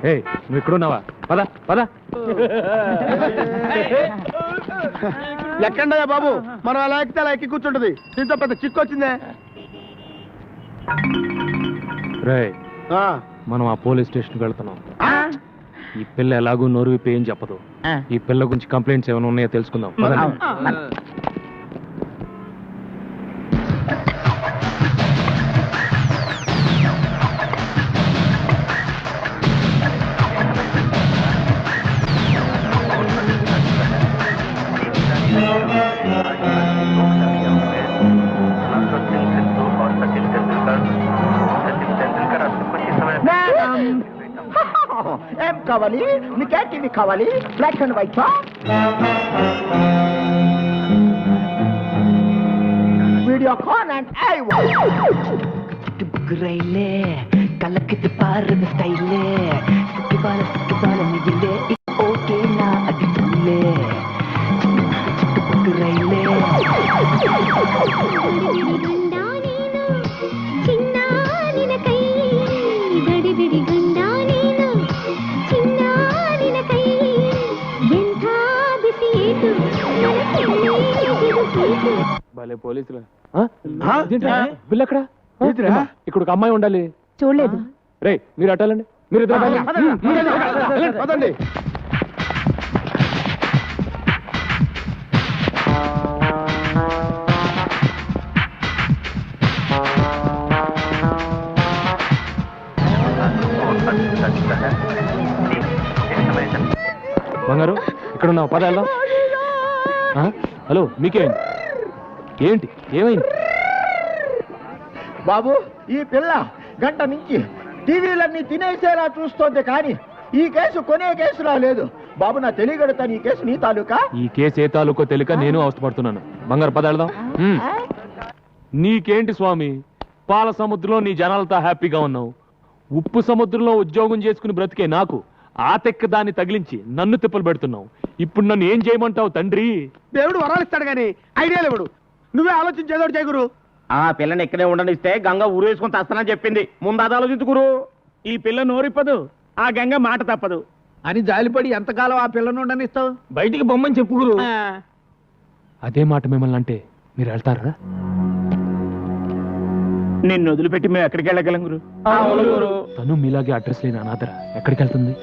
Speaker 3: నువ్వు ఇక్కడున్నావా పద పద
Speaker 2: ఎక్కండయ్యా బాబు, మనం అలా ఎక్కితే అలా ఎక్కి కూర్చుంటది. దీంతో పెద్ద చిక్కు వచ్చిందే.
Speaker 3: రేయ్, మనం ఆ పోలీస్ స్టేషన్కి వెళ్తున్నాం. ఈ పిల్ల ఎలాగూ నోరు విప్పి ఏం చెప్పదు. ఈ పిల్ల గురించి కంప్లైంట్స్ ఏమైనా ఉన్నాయో తెలుసుకుందాం.
Speaker 2: ఏం కావాలి? నీకే టీవీ కావాలి? Black and white Videocon and
Speaker 10: రైలే కలకిత పారద స్టైలే సిక్కిబాల మిగిలే ఓకే నా అది పుల్లే రైలే
Speaker 3: భలే పోలీసులు. బిల్ ఎక్కడ? ఇక్కడ ఒక అమ్మాయి ఉండాలి.
Speaker 5: చూడలేదు.
Speaker 3: రే, మీరు అట్టాలండి. మీరు
Speaker 2: పదండి.
Speaker 3: బంగారు, ఇక్కడ ఉన్నావు, పద వెళ్దాం. హలో, మీకేంటి? ఏంటి ఏమైంది
Speaker 2: బాబు? ఈ పిల్ల గంట నుంచి టీవీలన్నీ తినేసేలా చూస్తోంది, కానీ ఈ కేసు కొనే కేసులా లేదు. బాబు, నా తెలియగడుతాను, ఈ కేసు నీ తాలూకా?
Speaker 3: ఈ కేసు ఏ తాలూకో తెలియక నేను అవస్థపడుతున్నాను. బంగారు, పద వెళ్దాం. నీకేంటి స్వామి, పాల సముద్రంలో నీ జనాలతో హ్యాపీగా ఉన్నావు. ఉప్పు సముద్రంలో ఉద్యోగం చేసుకుని బ్రతికే నాకు ఆ తెక్క దాన్ని తగిలించి నన్ను తిప్పలు పెడుతున్నావు. ఇప్పుడు నన్ను ఏం చేయమంటావు తండ్రి?
Speaker 2: దేవుడు వరాలు ఇస్తాడు కానీ ఐడియా లేవుడు. నువ్వే ఆలోచించేదోడు చేయగురు.
Speaker 4: ఆ పిల్లని ఇక్కడే ఉండనిస్తే గంగ ఊరేసుకొని తస్తానని చెప్పింది. ముందు అది ఆలోచించుకురు.
Speaker 2: ఈ పిల్ల నోరిప్పదు, ఆ గంగ మాట తప్పదు అని జాలిపడి ఎంతకాలం ఆ పిల్లను ఉండనిస్తావు? బయటికి బొమ్మని చెప్పుకురు.
Speaker 3: అదే మాట మిమ్మల్ని అంటే మీరు వెళ్తారా?
Speaker 4: నిన్ను వదిలిపెట్టి మేము ఎక్కడికి వెళ్ళగలం గురు?
Speaker 3: తను మీలాగే అడ్రస్ లేని అనాథరా ఎక్కడికి వెళ్తుంది?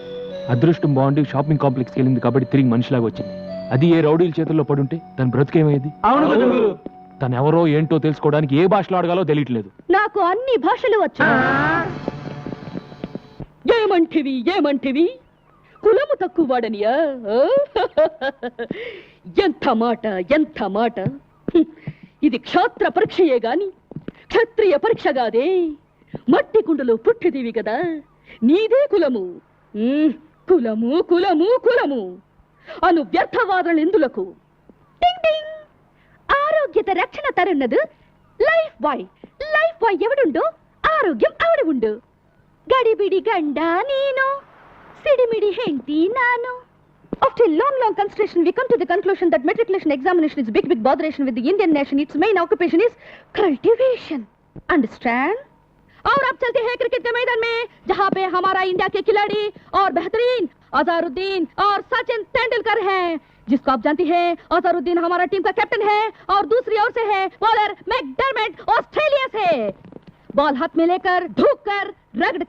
Speaker 3: అదృష్టం బాగుండి షాపింగ్ కాంప్లెక్స్కి వెళ్ళింది కాబట్టి తిరిగి మనిషిలాగా వచ్చింది. అది ఏ రౌడీల చేతుల్లో పడుంటే తన బ్రతికేమయ్యేది? తను ఎవరో ఏంటో తెలుసుకోవడానికి ఏ భాషలో అడగాలో తెలియట్లేదు.
Speaker 5: నాకు అన్ని భాషలు వచ్చు. ఏమంటివి కులము తక్కువ వాడనియా? ఎంత మాట. ఇది క్షాత్ర పరీక్షయే గాని క్షత్రియ పరీక్ష కాదే. మట్టి కుండలో పుట్టిదివి కదా, నీదే కులము. కులము అను వ్యర్థవాదనలు ఎందులకు? ఆరోగ్యత రక్షణ తరున్నదు లైఫ్ బాయ్ ఎవడుండో ఆరోగ్యం అవడు ఉండు. గడిబిడి గండ నేను, సిడిమిడి హెంటి నాను. After long consideration, we come to the conclusion that matriculation examination is big botheration with the Indian nation. Its main occupation is cultivation. Understand? और अब चलते हैं क्रिकेट के मैदान में, जहाँ पे हमारा इंडिया के खिलाड़ी और बेहतरीन अजहरुद्दीन और सचिन तेंदुलकर हैं, जिसको आप जानती हैं अजहरुद्दीन हमारा टीम का कैप्टन है और दूसरी ओर से है बॉलर मैकडरमेट ऑस्ट्रेलिया से। बॉल हाथ में लेकर धूक कर रगड़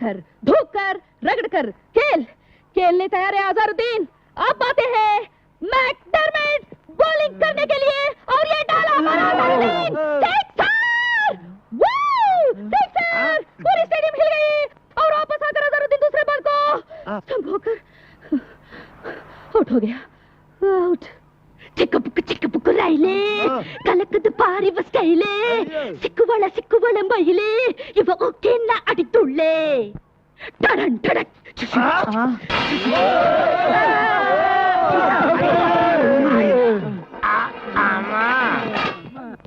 Speaker 5: कर खेलने तैयार है अजहरुद्दीन। अब आते हैं मैकडरमेट बॉलिंग करने के लिए और ये डाला हमारा अजहरुद्दीन। सिक्सर! पूरी स्टेडियम हिल गई और वापस आकर अजहरुद्दीन दूसरे बॉल को संभोकर आउट हो गया। आउट। चिक्क राइले कलकद पारी बस्टैले सिक्कुवಳ ಮೈಲೆ ಇವ ಓಕೆನ ಅಡಿತುಳ್ಳೆ ಟಡನ್ ಟಡಕ್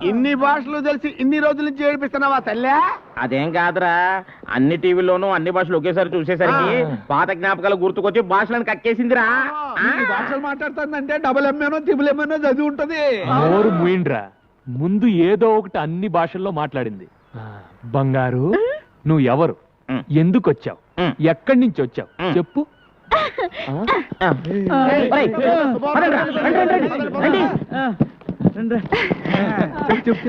Speaker 2: ఇన్ని భాషలు తెలిసి ఇన్ని రోజుల నుంచి ఏడిపిస్తున్నావా తల్లే?
Speaker 4: అదేం కాదురా, అన్ని టీవీల్లోనూ అన్ని భాషలు ఒకేసారి చూసేసరికి పాత జ్ఞాపకాలు గుర్తుకొచ్చి భాషలను కక్కేసిందిరా.
Speaker 2: భాషలు మాట్లాడుతుందంటే డబుల్ ఎంఏనో త్రిబుల్ ఎంఏనో చదివి ఉంటది.
Speaker 3: నోరు మూయిండ్రా, ముందు ఏదో ఒకటి అన్ని భాషల్లో మాట్లాడింది. బంగారు, నువ్వు ఎవరు, ఎందుకు వచ్చావు, ఎక్కడి నుంచి వచ్చావు చెప్పు.
Speaker 4: చెప్పు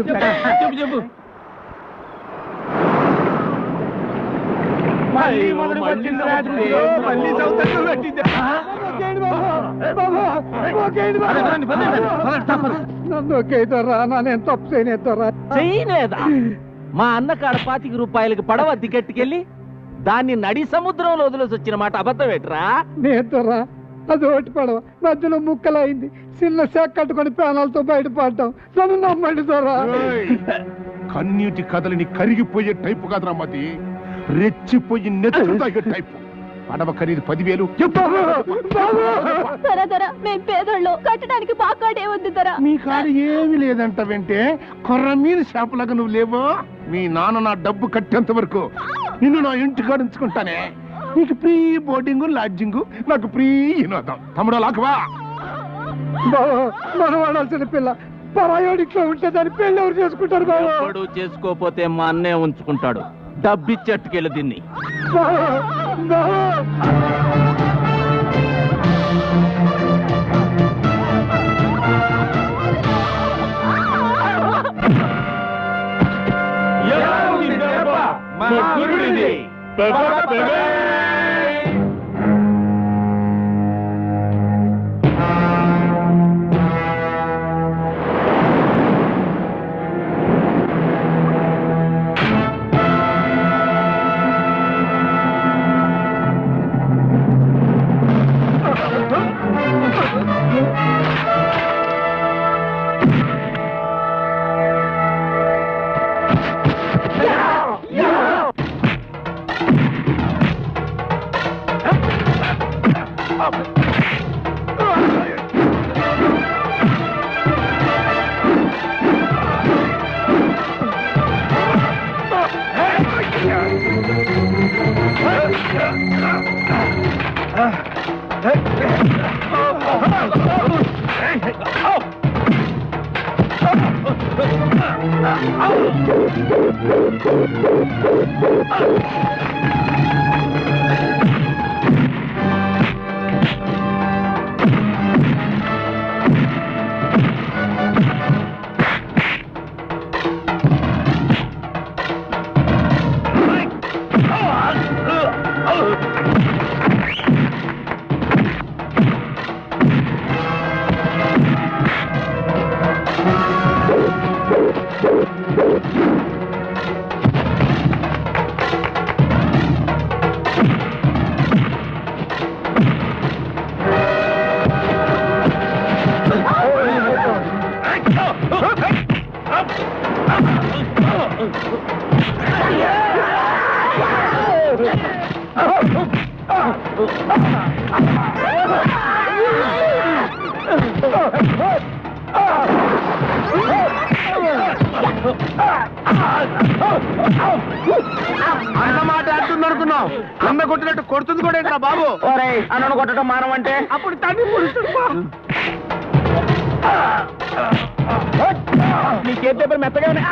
Speaker 11: చేయలేదా? మా అన్న కాడ ₹25 పడవ దిగట్టుకెళ్ళి దాన్ని నడి సముద్రంలో వదిలేసి వచ్చిన మాట అబద్ధం ఏంట్రా?
Speaker 2: నేతరా అది ఒకటి పడవ మధ్యలో ముక్కలైంది, చిన్న శాఖ కట్టుకొని ప్రాణాలతో బయటపడ్డాం. నన్ను నమ్మండి దొరా.
Speaker 1: కన్నీటి కథలని కరిగిపోయే టైపు కాదురా మతి, రెచ్చిపోయి నెత్తులు తాగే టైపు. పడవ ఖరీదు 10,000.
Speaker 5: మేము పేదోళ్ళు, కట్టడానికి పాకాడే ఉంది ధర.
Speaker 1: మీ కాడ ఏమీ లేదంట వెంటే కొర్ర మీద చేపలాగా నువ్వు లేవో. మీ నాన్న నా డబ్బు కట్టేంత వరకు నిన్ను నా ఇంటి కాడ ఉంచుకుంటానే. నీకు ఫ్రీ బోర్డింగ్ లాడ్జింగ్, నాకు ఫ్రీ వినోదం. తమ్ముడు లాకవా
Speaker 2: మనం వాడాల్సిన పిల్ల పరాయోడిట్లో ఉంటే దాని పెళ్ళి ఎవరు చేసుకుంటారు బాబు?
Speaker 11: ఎవడు చేసుకోపోతే మా అన్నే ఉంచుకుంటాడు. డబ్బిచ్చట్టుకెళ్ళి దీన్ని.
Speaker 2: అన్నమాట అంటున్నావు, అన్న కొట్టినట్టు కొడుతుంది కూడా ఏంట్రా బాబు?
Speaker 4: అన్నను కొట్టడం మానవంటే
Speaker 2: అప్పుడు తల్లి
Speaker 4: నీ చేతి పేరు మెత్తగానే.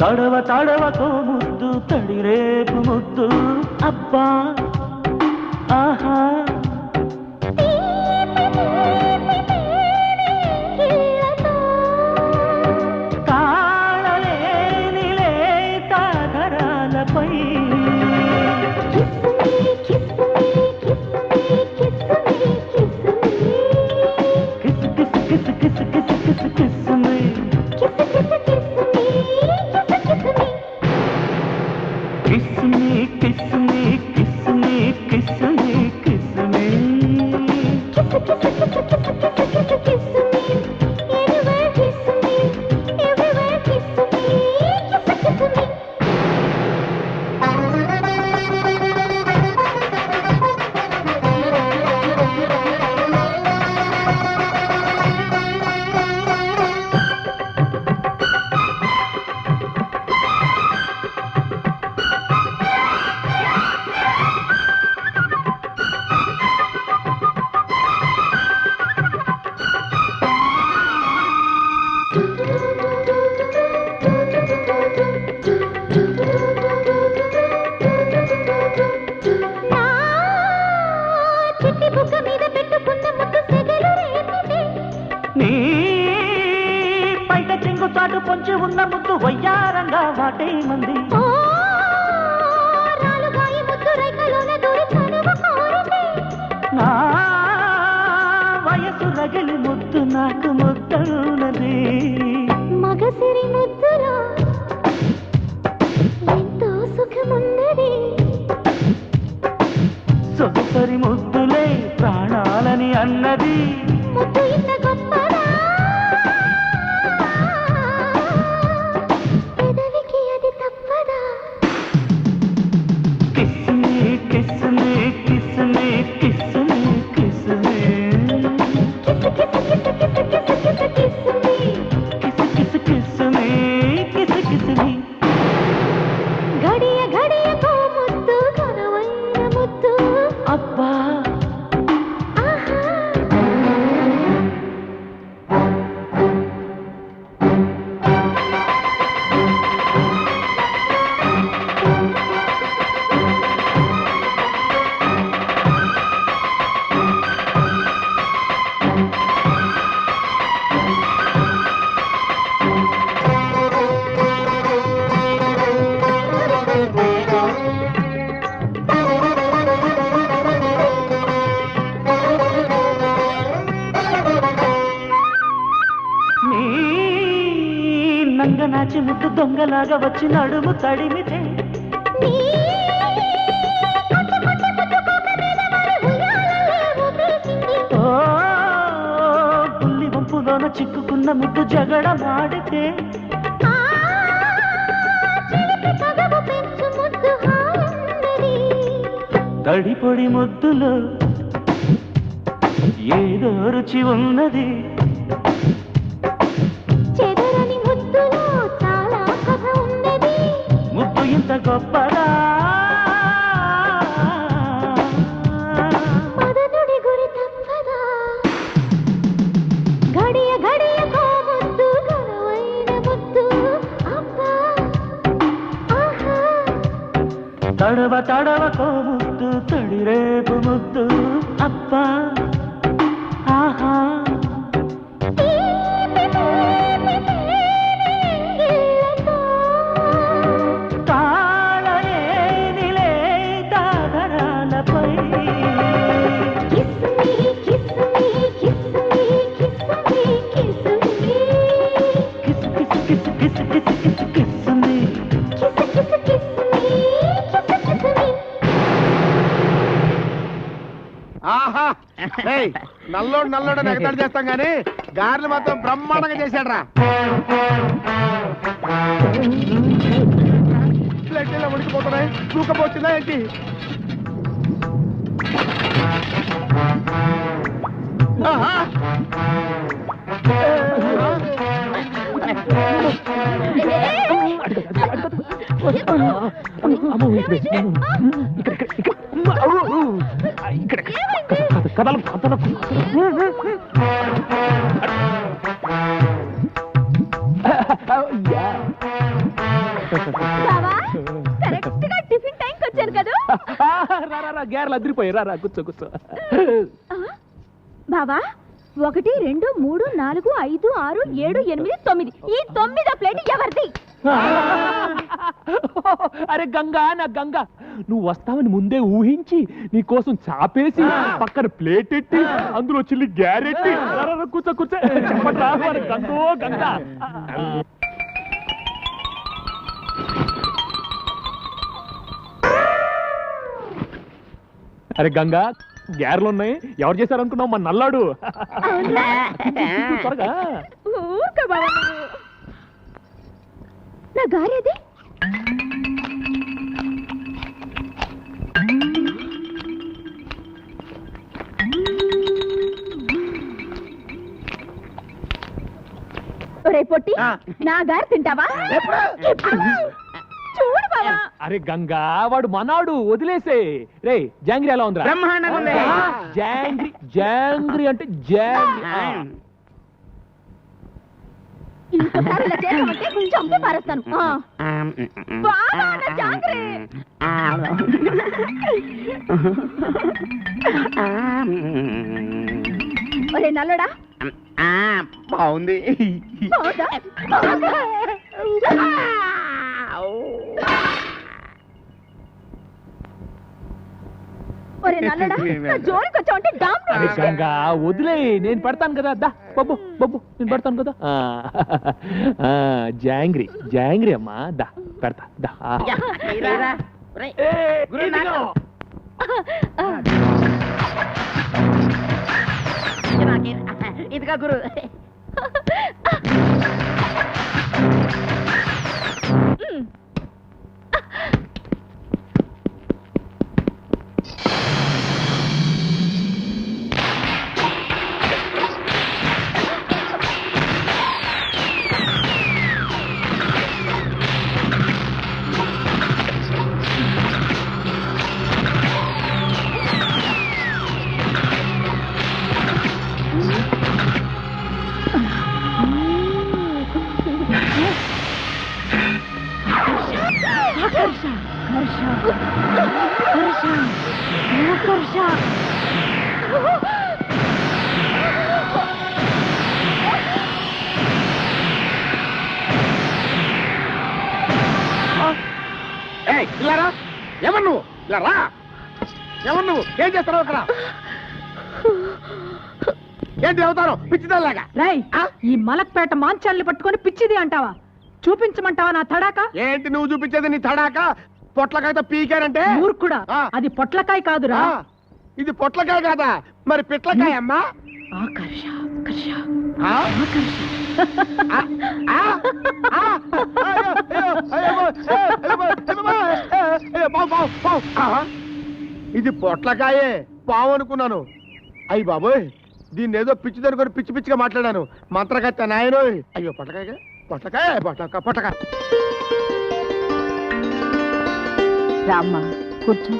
Speaker 10: తడవ తడవకో ముద్దు తడి రేపు ముద్దు అబ్బా ఆహా తాళలేని లేత ధరాలపై kiss kiss kiss kiss kiss kiss kiss me Kiss me, kiss నీ పైట చెంగు చాటు పొంచి ఉన్న ముద్దు వయ్యారంగా వాటే మంది నా వయసు రగిలి ముద్దు నాకు ముద్దన్నది
Speaker 5: మగసిరి ముద్దులో ఎంతో సుఖమున్నది
Speaker 10: సొగసరి ముద్దులే ప్రాణాలని అన్నది
Speaker 5: ముద్దు ఇంత గొప్పదా పెదవికి అది తప్పదా
Speaker 10: కిస్సుని కిస్సుని కిస్సుని కిస్సుని కిస్సుని
Speaker 5: కిసు కిసు కిసు కిసు కిసు కిసు కిసుని
Speaker 10: కిసు కిసు కిస్సుని కిసు కిసుని
Speaker 5: గడియ గడియకో ముద్దు కనవైన ముద్దు
Speaker 10: అబ్బా
Speaker 5: ఆహా
Speaker 10: నీ నంగనాచి ముద్దు దొంగలాగా వచ్చి నడుము తడిమితే
Speaker 5: నీ కొట్ట కొట్ట ముద్దు కోక మీద మరి ఉయ్యాలలే ఊపేసింది
Speaker 10: ఓ బుల్లి వంపులోన చిక్కుకున్న ముద్దు జగడమాడితే
Speaker 5: ఆ చిలిపి కదవు పెంచు ముద్దు హాయన్నది
Speaker 10: తడిపొడి ముద్దులో ఏదో రుచి ఉన్నది
Speaker 5: చెదరని ముద్దులో చాలా కథ ఉన్నది
Speaker 10: ముద్దు ఇంత గొప్పదా
Speaker 5: మదనుడి గురి తప్పదా గడియ గడియకో ముద్దు కనవైన ముద్దు అబ్బా ఆహా
Speaker 10: తడవ తడవకో ముద్దు తడిరేపు ముద్దు అబ్బా ఆహా
Speaker 5: తీపి తీపి తేనెంగిళ్ళతో
Speaker 10: తాళలేనిలే దాగరాలపై
Speaker 5: కిస్సుని కిస్సుని కిస్సుని కిస్సుని కిస్సుని
Speaker 10: కిసు కిసు కిసు కిసు కిసు కిసు కిస్సుని
Speaker 5: కిసు కిసు కిస్సుని కిసు కిసుని
Speaker 2: ఆహా ఏయ్, నల్లోడు నల్లోడు ఎగతాడు చేస్తాం గానీ గారెలు మాత్రం బ్రహ్మాండంగా చేశాడు రా ప్లేట్లో ఉడికిపోతున్నాయి దూకపోతుందా ఏంటి ఆహా.
Speaker 5: బావా కరెక్ట్ గా టిఫిన్ టైంకి వచ్చాను కదా
Speaker 3: గ్యారెలు అదిరిపోయి రా కూర్చో కూర్చో
Speaker 5: బావా 1 2 3 4 5 6 7 8 9 ఈ 9వ ప్లేట్ ఎవరిది
Speaker 3: అరే గంగా నా గంగా నువ్వు వస్తావని ముందే ఊహించి నీ కోసం చాపేసి పక్కన ప్లేట్ ఎట్టి అందులో చిల్లి గ్యారెట్టి కూర్చో కూర్చో చెప్పట్రా మరి గంగో గంగా అరే గంగా గ్యారెలు ఉన్నాయి ఎవరు చేశారు అనుకున్నావు మన నల్లాడు త్వరగా
Speaker 5: ఊరుకో బావా నువ్వు. నా గారేది ఒరే పొట్టి నా గారు తింటావా చూడు బావా
Speaker 3: అరే గంగా వాడు మనాడు వదిలేసే రే జాంగ్రీ ఎలా ఉందిరా
Speaker 4: బ్రహ్మాండంగా ఉంది.
Speaker 3: జాంగ్రీ జాంగ్రీ అంటే జాంగ్రీ
Speaker 5: ఇంకోసారి ఇలా చేసామంటే చంపి పారేస్తాను బావా నా జాంగ్రీ ఒరే నల్లడా
Speaker 4: బాగుంది.
Speaker 5: బాగుందా? బాగుందా? ఒరే నల్లడా నా జోలికి వచ్చావంటే డామ్
Speaker 3: అరే గంగా వదిలే, నేను పెడతాను కదా. దా బొబ్బు బొబ్బు, నేను పెడతాను కదా. జాంగ్రీ జాంగ్రీ అమ్మా, దా పెడతా దా.
Speaker 5: ఇదిగా గురు.
Speaker 2: ఇలారా, ఎవరు నువ్వు? ఇలా రా. ఎవరు నువ్వు? ఏం చేస్తావు అక్కడ? ఏంటి అవుతారు పిచ్చిదాలాగా?
Speaker 7: రై, ఈ మలక్పేట మాంచాల్ని పట్టుకొని పిచ్చిది అంటావా? చూపించమంటావా నా తడాక?
Speaker 2: ఏంటి నువ్వు చూపించేది? నీ తడాక పొట్లకాయతో పీకారంటే?
Speaker 7: ఊరుకుడా, అది పొట్లకాయ కాదురా.
Speaker 2: ఇది పొట్లకాయ కాదా? మరి పిట్లకాయ అమ్మా. ఇది పొట్లకాయే, పావు అనుకున్నాను. అయ్యి బాబోయ్, దీన్ని ఏదో పిచ్చి దొరుకుని పిచ్చి పిచ్చిగా మాట్లాడాను. మంత్రగత్త నాయనో. అయ్యో పొట్లకాయ పొట్లకాయ పొట్లకాయ పొట్లకాయ.
Speaker 5: రామ్మా కూర్చో.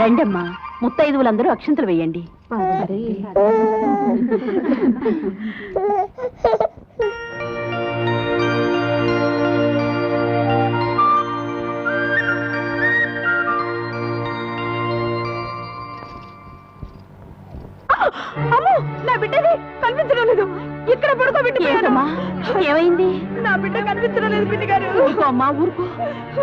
Speaker 5: రండమ్మా, ముత్తైదువులందరూ అక్షంతలు వేయండి. నా బిడ్డది కనిపించడం లేదు. ఇక్కడ పడుకోబెట్టిపోయానమ్మా. ఏమైంది? నా బిడ్డ కనిపించడం లేదు బిడ్డ గారు. అమ్మా ఊరుకో.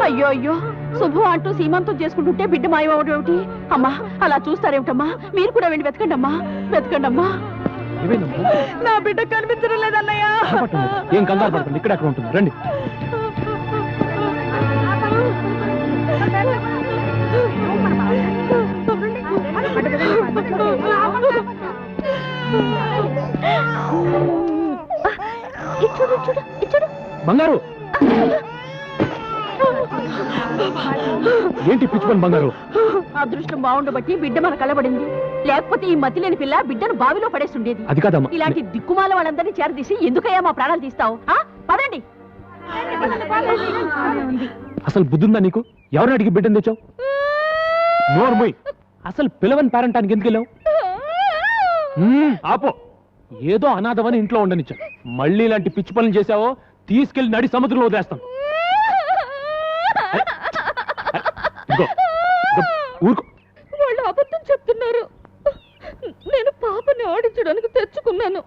Speaker 5: అయ్యో అయ్యో, శుభం అంటూ సీమంతం చేసుకుంటుంటే బిడ్డ మాయమవడం ఏమిటి? అమ్మా అలా చూస్తారేమిటమ్మా? మీరు కూడా వెళ్ళి వెతకండి అమ్మా, వెతకండి అమ్మా. నా బిడ్డ కనిపించడం లేదన్నయ్య.
Speaker 3: ఏం కంగారు పడకండి, ఇక్కడ అక్కడ ఉంటుంది, రండి. బంగారు, ఏంటి పిచ్చుకొని బంగారు?
Speaker 5: అదృష్టం బాగుండబట్టి బిడ్డ మన కలబడింది. లేకపోతే ఈ మతి లేని పిల్ల బిడ్డను బావిలో పడేస్తుండేది.
Speaker 3: అది కాదమ్మా.
Speaker 5: ఇలాంటి దిక్కుమాల వాళ్ళందరినీ చేరదీసి ఎందుకయ్యా మా ప్రాణాలు తీస్తావు? పదండి.
Speaker 3: అసలు బుద్ధుందా నీకు? ఎవరిని అడిగి బిడ్డను తెచ్చావు? నోర్మోయ్, అసలు పిలవని పేరెంటానికి ఎందుకు వెళ్ళావు? ఆపో, ఏదో అనాథమని ఇంట్లో ఉండనిచ్చా. మళ్ళీ ఇలాంటి పిచ్చి పనులు చేసావో తీసుకెళ్లి నడి సముద్రంలో వదిలేస్తాను. ఊరుకో.
Speaker 5: వాళ్ళు అబద్ధం చెప్తున్నారు. నేను పాపని ఆడించడానికి తెచ్చుకున్నాను.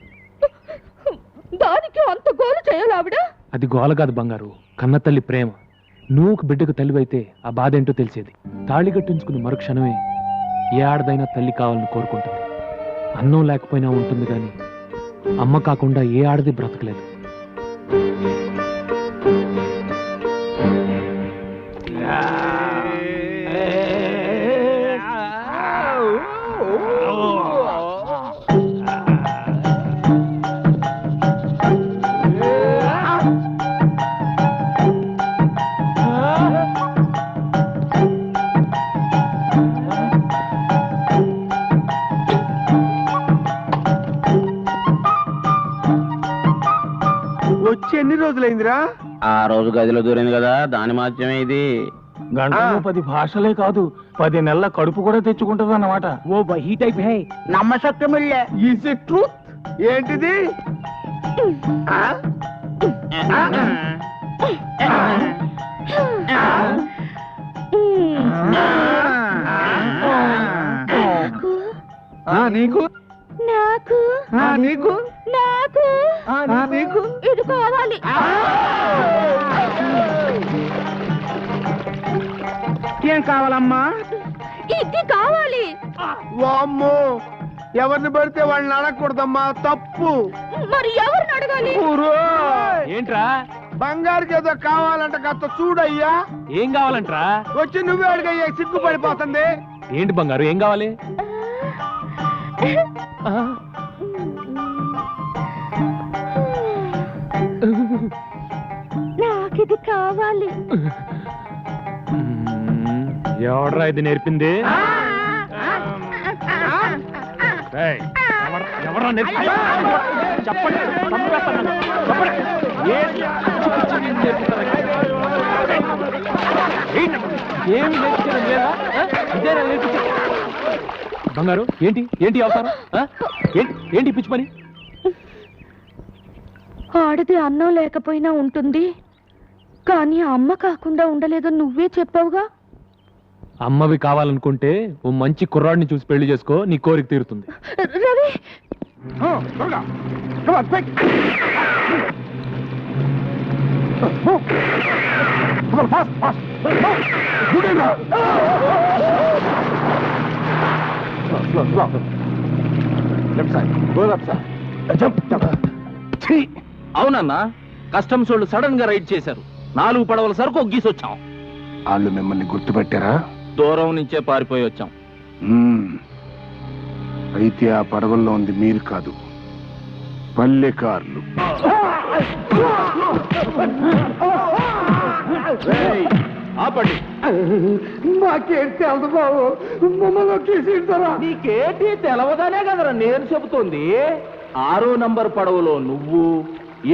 Speaker 5: దానికి అంత గోల చేయాలి ఆవిడ?
Speaker 3: అది గోల కాదు బంగారు, కన్న తల్లి ప్రేమ. నువ్వు బిడ్డకు తల్లివైతే ఆ బాధ ఏంటో తెలిసేది. తాళి కట్టించుకుని మరుక్షణమే ఏ ఆడదైనా తల్లి కావాలని కోరుకుంటుంది. అన్నం లేకపోయినా ఉంటుంది కానీ అమ్మ కాకుండా ఏ ఆడది బ్రతకలేదు.
Speaker 2: వచ్చి ఎన్ని రోజులైందిరా?
Speaker 4: ఆ రోజు గదిలో దూరింది కదా, దాని మాత్రమే ఇది.
Speaker 3: గంటలో 10 భాషలే కాదు 10 నెలల కడుపు కూడా తెచ్చుకుంటది అన్నమాట.
Speaker 11: ఓ వహీ టైప్ హై నమ్మశక్యమిల్లే.
Speaker 2: Is it truth? ఏంటిది?
Speaker 11: నీకు
Speaker 5: నాకు
Speaker 11: నీకు
Speaker 5: నాకు
Speaker 11: నీకు
Speaker 5: ఇది కావాలి.
Speaker 11: ఏం కావాలమ్మా?
Speaker 5: ఇది కావాలి.
Speaker 2: వామ్మో, ఎవరిని పడితే వాళ్ళని అడగకూడదమ్మా, తప్పు.
Speaker 5: మరి ఎవరిని అడగాలి?
Speaker 3: ఏంట్రా
Speaker 2: బంగారుకి ఏదో కావాలంట, కాస్త చూడయ్యా.
Speaker 3: ఏం కావాలంట్రా?
Speaker 2: వచ్చి నువ్వే అడిగయ్యా, సిగ్గుపడిపోతుంది.
Speaker 3: ఏంటి బంగారు, ఏం కావాలి?
Speaker 5: నాకిది కావాలి.
Speaker 3: ఎవడ్రా ఇది నేర్పింది? ఎవరా నేర్పింది? చెప్పండి, ఏమి నేర్పించడం లేదా? ఇదేనా నేర్పించడం? బంగారు ఏంటి ఏంటి అవసరం? ఏంటి పిచ్చి పని?
Speaker 5: ఆడది అన్నం లేకపోయినా ఉంటుంది, కానీ అమ్మ కాకుండా ఉండలేదని నువ్వే చెప్పావుగా.
Speaker 3: అమ్మవి కావాలనుకుంటే ఓ మంచి కుర్రాడిని చూసి పెళ్లి చేసుకో, నీ కోరిక తీరుతుంది.
Speaker 5: రవి,
Speaker 11: అవునన్నా, కస్టమ్స్ వాళ్ళు సడన్ గా రైడ్ చేశారు. 4 పడవల సరుకు ఒగ్గీసొచ్చాం.
Speaker 2: వాళ్ళు మిమ్మల్ని గుర్తుపెట్టారా?
Speaker 11: దూరం నుంచే పారిపోయి వచ్చాం.
Speaker 2: అయితే ఆ పడవల్లో ఉంది మీరు కాదు, పల్లెకారులు.
Speaker 11: ఆపండి.
Speaker 2: మాకేంటి తెలుసు బాబు, మమ్మల్ని తీసుకుంటారా?
Speaker 11: నీకేంటి తెలవదానే కదరా నేను చెబుతోంది. 6వ నంబర్ పడవలో నువ్వు,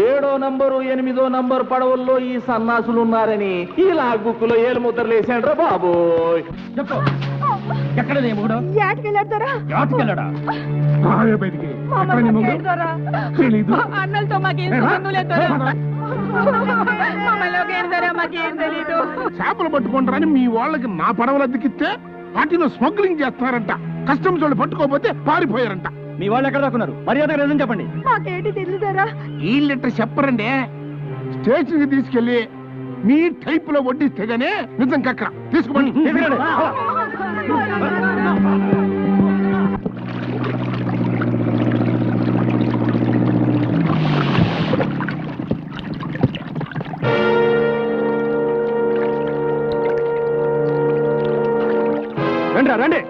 Speaker 11: 7వ నంబరు 8వ నంబర్ పడవల్లో ఈ సన్నాసులు ఉన్నారని ఈ లాగ్ బుక్ లో ఏలు ముద్రలు వేసాడ్రా బాబోయ్. చెప్పు, ఎక్కడ నీ మొగుడు?
Speaker 5: యాటికెళ్ళారా?
Speaker 11: యాటికెళ్ళాడా?
Speaker 7: అన్నలతో మాకేం సంబంధం లేదు. మాకేం తెలీదు.
Speaker 2: చేపలు పట్టుకుంటారని మీ వాళ్ళకి మా పడవలు అద్దెకిస్తే వాటిలో స్మగ్లింగ్ చేస్తున్నారంట. కస్టమ్స్ వాళ్ళు పట్టుకోకపోతే పారిపోయారంట.
Speaker 8: మీ వాళ్ళు ఎక్కడ దాక్కున్నారు? మర్యాదగా నిజం చెప్పండి.
Speaker 5: మాకేంటి తెలుసారా?
Speaker 2: ఈ లెటర్ చెప్పరండి. స్టేషన్ కి తీసుకెళ్లి మీ టైప్ లో వడ్డిస్తే గానీ నిజం కక్క తీసుకోండి.
Speaker 8: రండి రండి.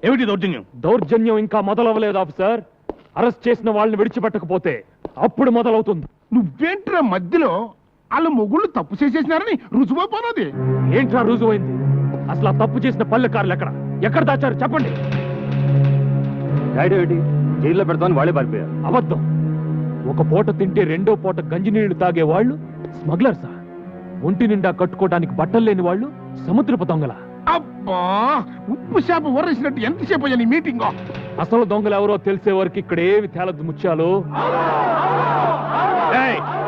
Speaker 3: ఏమిటి దౌర్జన్యం? దౌర్జన్యం ఇంకా మొదలవ్వలేదు ఆఫీసర్. అరెస్ట్ చేసిన వాళ్ళని విడిచిపెట్టకపోతే అప్పుడు మొదలవుతుంది.
Speaker 2: నువ్వేంట్రా మధ్యలో? వాళ్ళ మొగుళ్ళు తప్పు చేసేసినారని రుజువైపోయినది.
Speaker 3: ఏంట్రా రుజువైంది? అసలు ఆ తప్పు చేసిన పల్లెకారులు ఎక్కడ దాచారు చెప్పండి.
Speaker 8: ఏంటి జైల్లో పెడతామని వాళ్ళే పారిపోయారు.
Speaker 3: అబద్ధం. ఒక పూట తింటే రెండో పూట గంజినీళ్లు తాగే వాళ్ళు స్మగ్లర్సా? ఒంటి నిండా కట్టుకోవడానికి బట్టలు లేని వాళ్ళు సముద్రపు దొంగల?
Speaker 2: అబ్బా, ఉప్పు చేప వర్రేసినట్టు ఎంతసేపు అయ్యా నీ మీటింగ్?
Speaker 3: అసలు దొంగలు ఎవరో తెలిసే వరకు ఇక్కడ ఏమి తేలదు ముత్యాలు.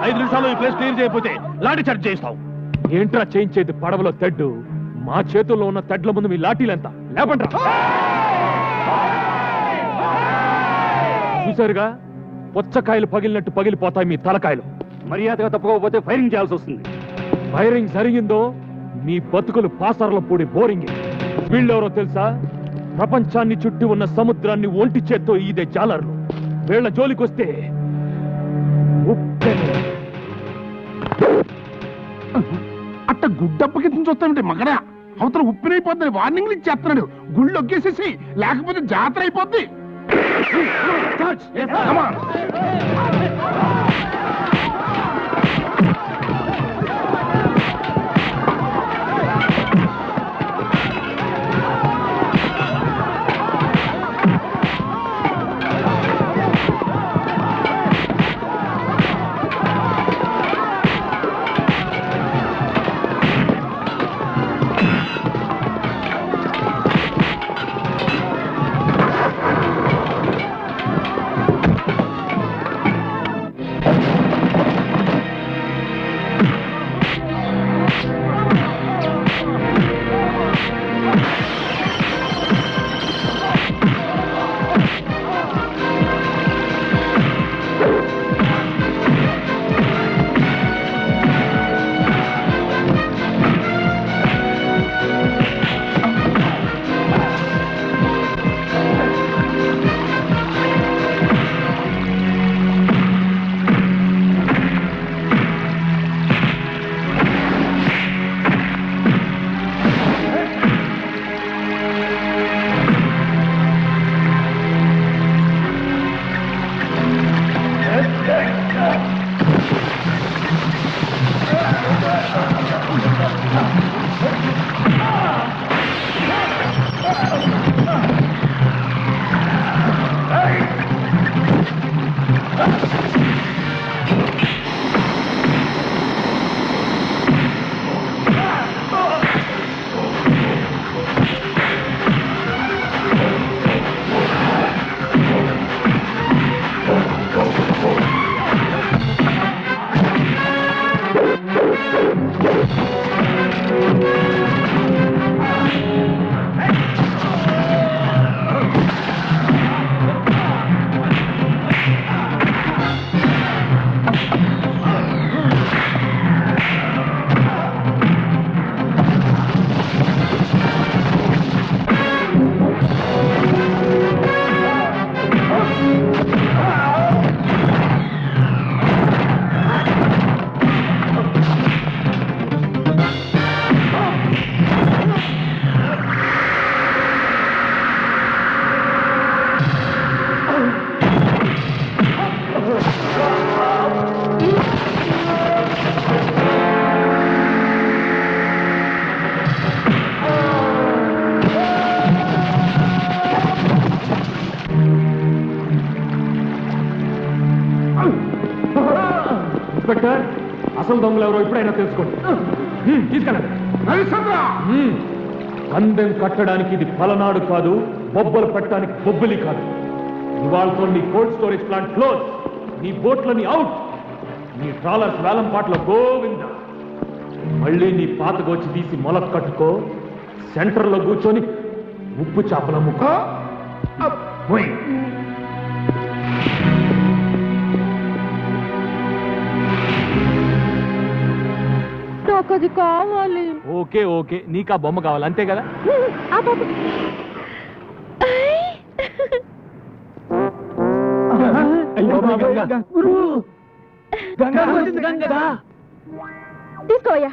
Speaker 8: 5 నిమిషాలు ఈ ప్లేస్ క్లియర్ చేయకపోతే లాఠీ చార్జ్ చేస్తాం.
Speaker 3: ఏంట్రా చేయించేది? పడవలో తెడ్డు. మా చేతుల్లో ఉన్న తెడ్ల ముందు మీ లాఠీలెంత? లేపండ్రా. చూసారుగా, పుచ్చకాయలు పగిలినట్టు పగిలిపోతాయి మీ తలకాయలు.
Speaker 8: మర్యాదగా తప్పుకోకపోతే ఫైరింగ్ చేయాల్సి వస్తుంది.
Speaker 3: ఫైరింగ్ జరిగిందో మీ బతుకులు పాసర్ల పూడి బోరింగ్. వీళ్ళెవరో తెలుసా? ప్రపంచాన్ని చుట్టి ఉన్న సముద్రాన్ని ఒంటి చేత్తో ఈదే జాలర్లు. వీళ్ళ జోలికొస్తే
Speaker 2: అట్ట గుడ్డప్పకి చూస్తామంటే మగడా అవతల ఉప్పినైపోద్దని వార్నింగ్లు ఇచ్చేస్తున్నాడు. గుళ్ళు ఒగ్గేసేసి, లేకపోతే జాతర అయిపోద్ది.
Speaker 6: Come on.
Speaker 3: ఇన్స్పెక్టర్, అసలు దొంగలు ఎవరో ఇప్పుడైనా తెలుసుకోండి. తీసుకెళ్ళండి. పందెం కట్టడానికి ఇది పలనాడు కాదు, బొబ్బలు పెట్టడానికి బొబ్బలి కాదు. ఇవాళతో నీ కోల్డ్ స్టోరేజ్ ప్లాంట్ క్లోజ్, నీ బోట్లని అవుట్, నీ ట్రాలర్స్ వేలంపాట్లో గోవింద. మళ్ళీ నీ పాతగొచ్చి తీసి మొలక కట్టుకో, సెంటర్లో కూర్చొని ఉప్పు చేపల ముక్క.
Speaker 5: నాకు అది కావాలి.
Speaker 3: ఓకే ఓకే, నీకు ఆ బొమ్మ కావాలి అంతే కదా.
Speaker 5: తీసుకోయా.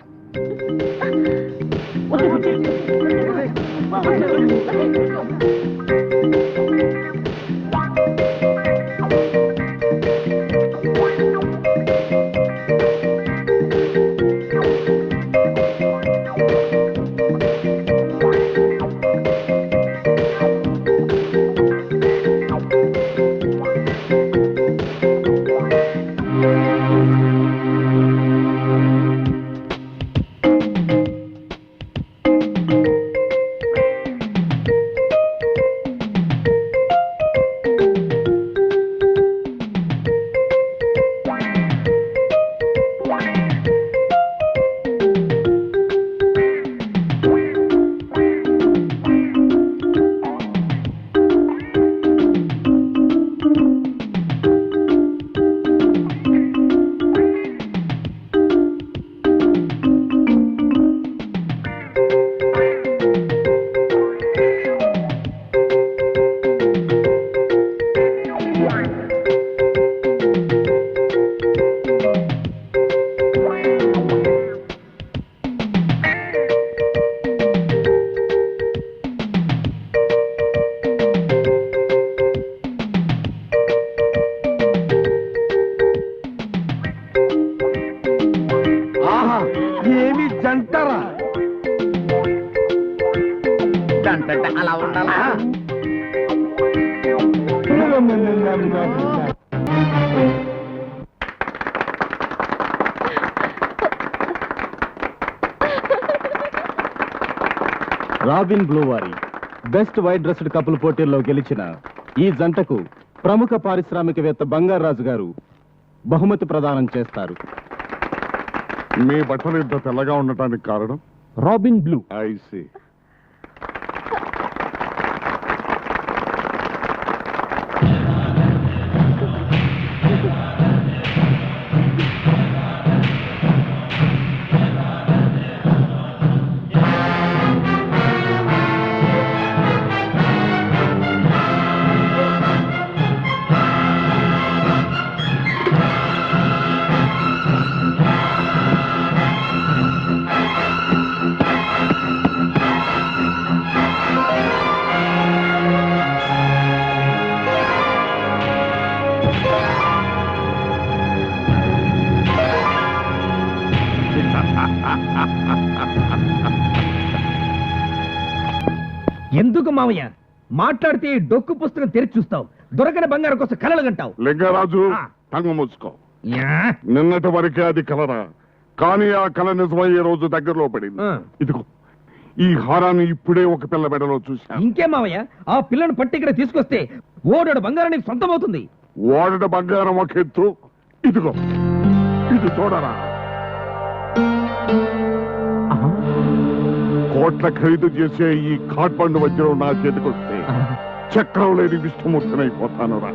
Speaker 8: రాబిన్ బ్లూ వారి బెస్ట్ వైట్ డ్రెస్డ్ కపుల్ పోటీల్లో గెలిచిన ఈ జంటకు ప్రముఖ పారిశ్రామికవేత్త బంగారాజు గారు బహుమతి ప్రదానం చేస్తారు.
Speaker 1: మీ బట్టలు ఇంత తెల్లగా ఉండటానికి కారణం?
Speaker 3: Robin blue.
Speaker 1: ఐసి.
Speaker 6: ఎందుకు మావయ్య మాట్లాడితే ఈ డొక్కు పుస్తకం తెరిచి చూస్తావు, దొరకని బంగారం కోసం కలలు గంటావు?
Speaker 1: లింగరాజు, టంగు మూసుకో. నిన్నటి వరకే అది కలరా, కానీ ఆ కళ నిజమయ్యే రోజు దగ్గరలో పడింది. ఇదిగో ఈ హారాన్ని ఇప్పుడే ఒక పిల్ల మెడలో చూశా.
Speaker 6: ఇంకే మావయ్య, ఆ పిల్లను పట్టి ఇక్కడ తీసుకొస్తే ఓడడు బంగారం నీకు సొంతమవుతుంది.
Speaker 1: ఓడట బంగారం ఒక ఎత్తు, ఇదిగో ఇది చూడరా. కోట్ల ఖరీదు చేసే ఈ కాట్బండు వజ్రం నా చేతికొస్తే చక్రం లేని విష్ణుమూర్తినైపోతాను రా.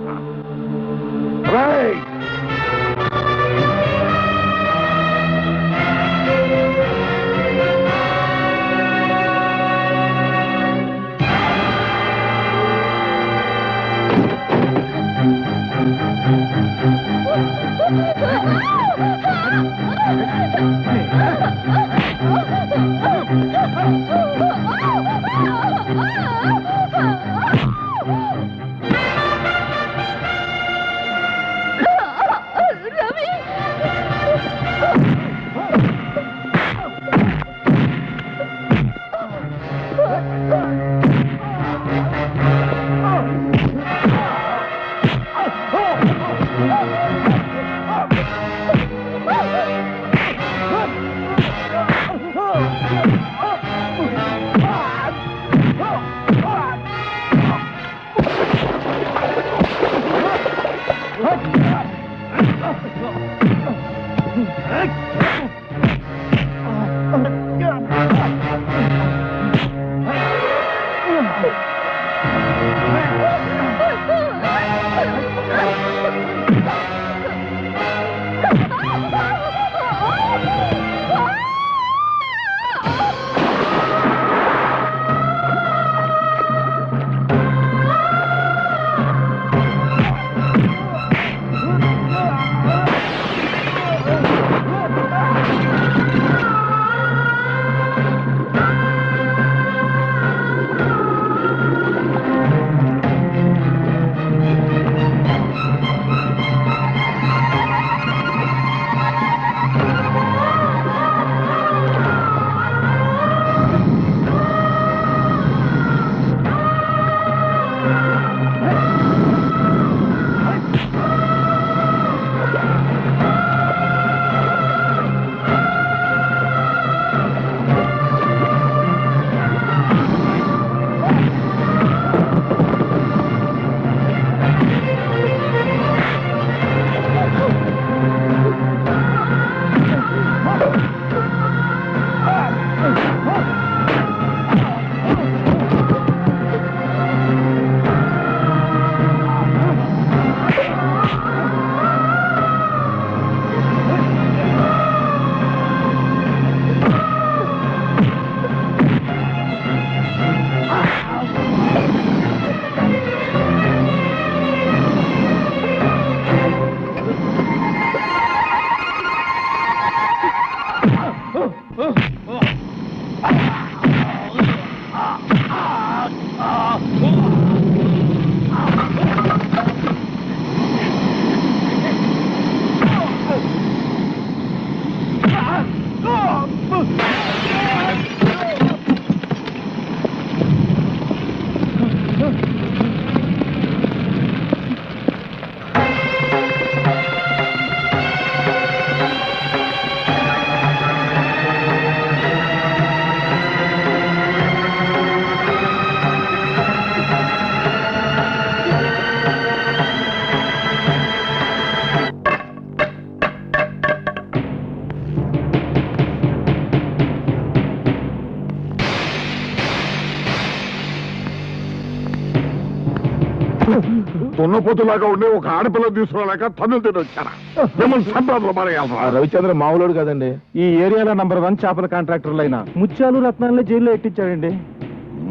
Speaker 1: దున్నపోతులాగా ఉండే ఒక ఆడపిల్ల తీసుకురాలేక తన్నులు తిని వచ్చారా మిమ్మల్ని సంపాదన మారేయాలరా
Speaker 11: రవిచంద్ర మామూలుడు కదండి. ఈ ఏరియాలో నంబర్ 1 చేపల కాంట్రాక్టర్లు అయినా ముత్యాలు రత్నాలని జైల్లో ఎట్టించాడండి.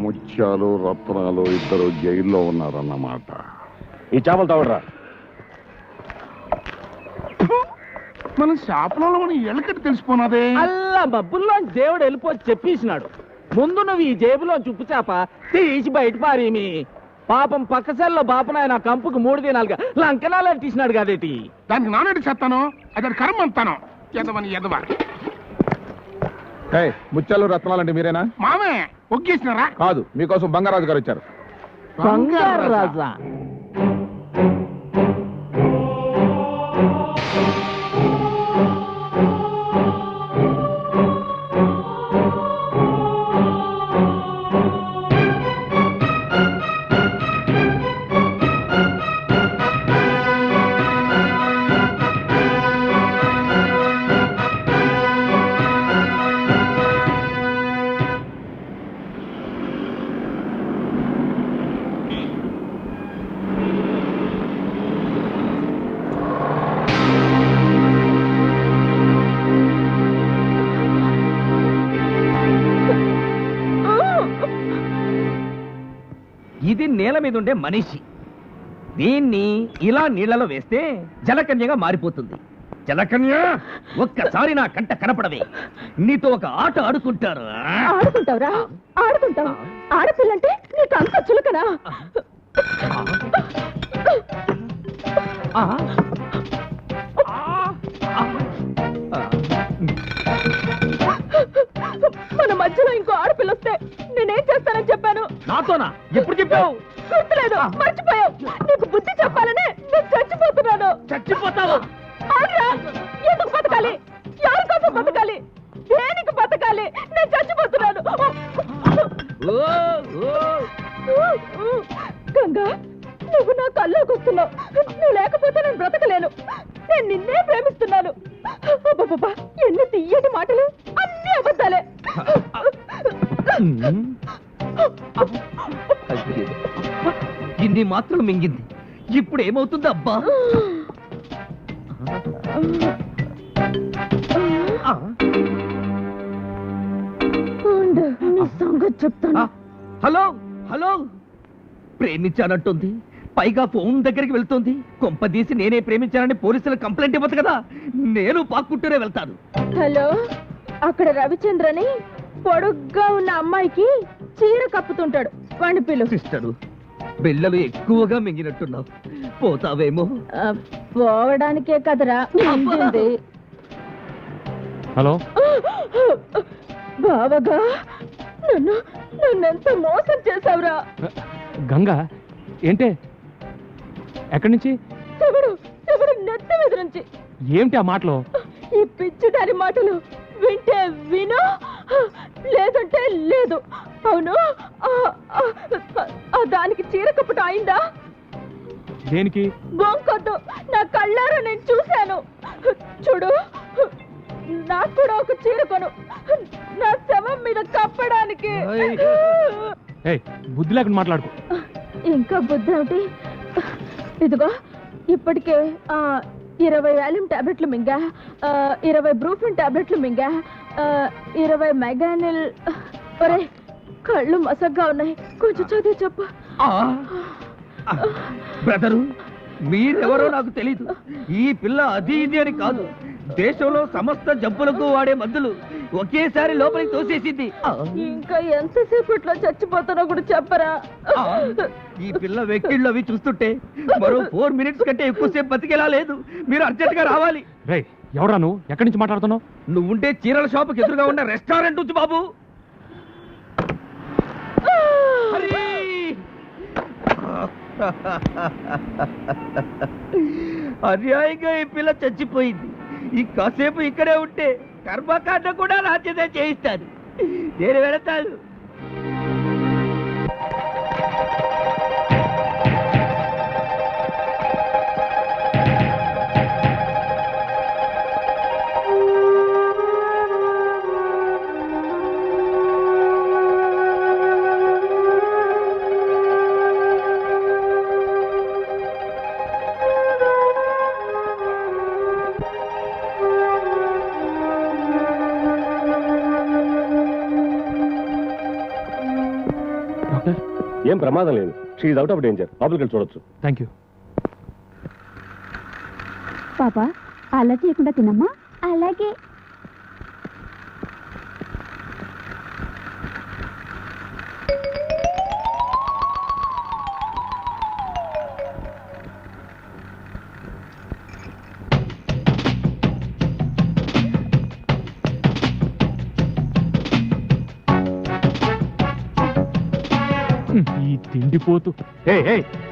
Speaker 1: ముత్యాలు రత్నాలు ఇద్దరు జైల్లో ఉన్నారన్నమాట.
Speaker 11: ఈ చేపలు తవడరా.
Speaker 2: మనం షాపులలో మనం ఎలకటి తెలిసిపోనాదే.
Speaker 11: అల్లా బబ్బుల్లో దేవుడు వెళ్ళిపోయి చెప్పేసినాడు. ముందు నువ్వు ఈ జేబులో చుప్పు చేప తీసి బయట పారేమి. పాపం పక్క సెల్లో బాపనాయన కంపుకు 3 దినాలుగా లంకనాలు తీసినాడు కదేటి.
Speaker 2: దానికి నానేటి చేస్తాను, అది కర్మ అంతాను. ఎదవని ఎదవ
Speaker 11: ముత్యాలు రత్నాలండి మీరేనా?
Speaker 2: మామే ఒగ్గేసినారా?
Speaker 11: కాదు, మీకోసం బంగారాజు గారు వచ్చారు. బంగారు రాజా? ఇది నేల మీద ఉండే మనిషి. దీన్ని ఇలా నీళ్లలో వేస్తే జలకన్యగా మారిపోతుంది. జలకన్య, ఒక్కసారి నా కంట కనపడవే, నీతో ఒక ఆట ఆడుకుంటారు.
Speaker 5: ఆడుకుంటావురా? ఆడుకుంటావు? ఆడపిల్లంటే నీకు అంత చులకనా? మన మధ్యలో ఇంకో ఆడపిల్ల వస్తే నేనేం చేస్తానని చెప్పాను?
Speaker 11: నాతోనా? ఎప్పుడు చెప్పావు?
Speaker 5: గుర్తులేదు, మర్చిపోయావు. నీకు బుద్ధి చెప్పాలనే నేను చచ్చిపోతున్నాను.
Speaker 11: చచ్చిపోతావా?
Speaker 5: అవునా? ఎందుకు బతకాలి? ఎవరి కోసం బతకాలి? దేనికి బతకాలి? నేను చచ్చిపోతున్నాను. గంగా, నువ్వు నా కల్లోకి వస్తున్నావు. నువ్వు లేకపోతే నేను బ్రతకలేను. నేను నిన్నే ప్రేమిస్తున్నాను. అబ్బబ్బబ్బా, ఎన్ని తీయటి మాటలు, అన్ని అబద్ధాలే.
Speaker 11: ఇన్ని మాత్రం మింగింది. ఇప్పుడు ఏమవుతుంది అబ్బా?
Speaker 5: నీ సంగతి చెప్తాను.
Speaker 11: హలో హలో, ప్రేమించానంటుంది, పైగా ఫోన్ దగ్గరికి వెళ్తుంది. కొంపదీసి నేనే ప్రేమించానని పోలీసులకు కంప్లైంట్ ఇవ్వదు కదా. నేను పాక్కుంటూనే వెళ్తాను.
Speaker 5: హలో, అక్కడ రవిచంద్రని పొడుగ్గా ఉన్న అమ్మాయికి చీర కప్పుతుంటాడు. వాణ్ణి పిలు.
Speaker 11: సిస్టరు, బిళ్ళలు ఎక్కువగా మింగినట్టున్నావు, పోతావేమో.
Speaker 5: పోవడానికే కదరా మింగింది.
Speaker 3: హలో
Speaker 5: బావగా, నన్నెంత మోసం చేసావురా.
Speaker 3: గంగా, ఏంటే? ఎక్కడి నుంచి?
Speaker 5: చెవుడు నెత్తి మీద నుంచి.
Speaker 3: ఏమిటి ఆ మాటలు?
Speaker 5: ఈ పిచ్చి దాని మాటలు వింటే విను, లేదంటే లేదు. అవును, దానికి చీర కప్పటం అయిందా?
Speaker 3: దేనికి?
Speaker 5: బొంకొద్దు, నా కళ్ళారా నేను చూశాను. చూడు, నాకు కూడా ఒక చీర కొను, నా శవం మీద కప్పడానికి.
Speaker 3: బుద్ధి లేకుండా మాట్లాడుకో.
Speaker 5: ఇంకా బుద్ధి ఏమిటి? ఇదిగో, ఇప్పటికే 20 వాల్యూమ్ టాబ్లెట్లు మింగా, 20 బ్రూఫిన్ టాబ్లెట్లు మింగా, 20 మెగానిల్. ఒరే, కళ్ళు మసగ్గా ఉన్నాయి, కొంచెం చదివి చెప్పు.
Speaker 11: బ్రదరు, మీరెవరో నాకు తెలీదు. ఈ పిల్ల అది ఇది అని కాదు, దేశంలో సమస్త జబ్బులకు వాడే మందులు ఒకేసారి లోపలికి తోసేసింది.
Speaker 5: ఇంకా ఎంతసేపట్లో చచ్చిపోతానో కూడా చెప్పరా?
Speaker 11: ఈ పిల్ల వెక్కిళ్ళు అవి చూస్తుంటే మరో 4 మినిట్స్ కంటే ఎక్కువసేపు బతికేలా లేదు. మీరు అర్జెంట్ గా రావాలి.
Speaker 3: ఎవరా నువ్వు? ఎక్కడి నుంచి మాట్లాడుతున్నావు?
Speaker 11: నువ్వుంటే చీరల షాపుకి ఎదురుగా ఉన్న రెస్టారెంట్ నుంచి బాబు. అన్యాయంగా ఈ పిల్ల చచ్చిపోయింది. ఈ కాసేపు ఇక్కడే ఉంటే కర్మకాండ కూడా రాజ్యదే చేయిస్తాను. నేను వెళతాను.
Speaker 8: ఏం ప్రమాదం లేదు. She's out of danger. లోపలికి వెళ్ళి చూడొచ్చు.
Speaker 3: Thank you.
Speaker 5: పాపా అలా చేయకుండా తినమ్మా. అలాగే.
Speaker 3: ఈ తిండిపోతూ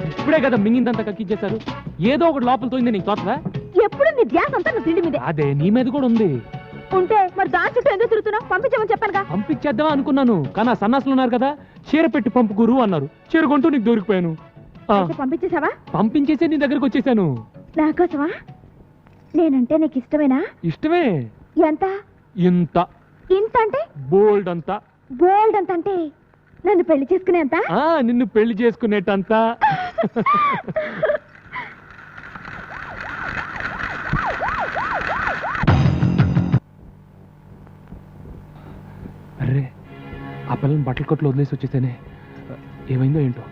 Speaker 3: ఇప్పుడే కదా మింగిందంతా కక్కిచ్చేశారు. ఏదో ఒకటి లోపల తోయింది నీకు తోటదా?
Speaker 5: ఎప్పుడు నీ ధ్యాస అంతా నువ్వు తిండి మీదే.
Speaker 3: అదే నీ మీద కూడా ఉంది.
Speaker 5: ఉంటే మరి దాని చుట్టూ ఎందుకు తిరుగుతున్నావు? పంపించమని చెప్పానుగా.
Speaker 3: పంపించేద్దామా అనుకున్నాను, కానీ ఆ సన్నాసులు ఉన్నారు కదా, చీర పెట్టి పంపు గురు అన్నారు. చీర కొంటూ నీకు దొరికిపోయాను.
Speaker 5: పంపించేసావా?
Speaker 3: పంపించేసే నీ దగ్గరకు వచ్చేసాను.
Speaker 5: నాకోసమా? నేనంటే నీకు ఇష్టమేనా?
Speaker 3: ఇష్టమే.
Speaker 5: ఎంత?
Speaker 3: ఇంత.
Speaker 5: ఇంత అంటే?
Speaker 3: బోల్డ్ అంతా.
Speaker 5: బోల్డ్ అంత అంటే నన్ను పెళ్లి చేసుకునేంత?
Speaker 3: నిన్ను పెళ్లి చేసుకునేటంతా. అరే, ఆ పిల్లని బట్టల కొట్లు వదిలేసి వచ్చేసానే. ఏమైందో ఏంటో.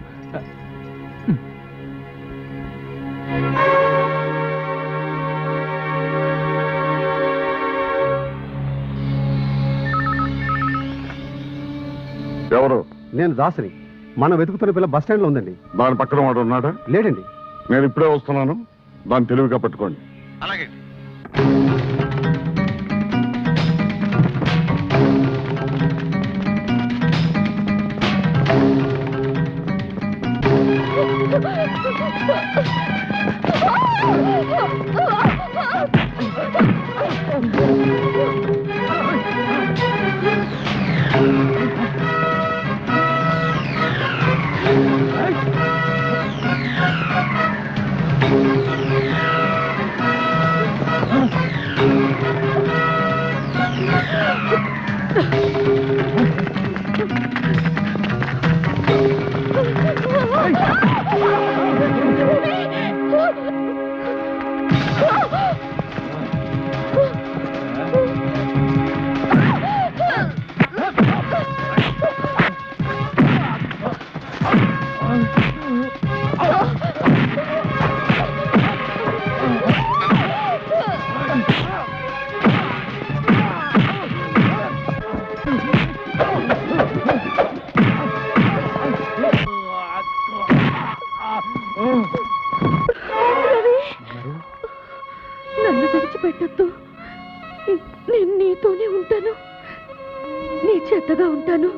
Speaker 1: ఎవరు?
Speaker 12: నేను దాసరి. మనం వెతుకుతున్న పిల్ల బస్ స్టాండ్ లో ఉందండి.
Speaker 1: దాని పక్కన వాడు ఉన్నాడా?
Speaker 12: లేడండి.
Speaker 1: నేను ఇప్పుడే వస్తున్నాను, దాన్ని తెలివిగా పట్టుకోండి.
Speaker 12: అలాగే.
Speaker 5: నన్ను విడిచిపెట్టద్దు. నేను నీతోనే ఉంటాను, నీ చేతగా ఉంటాను.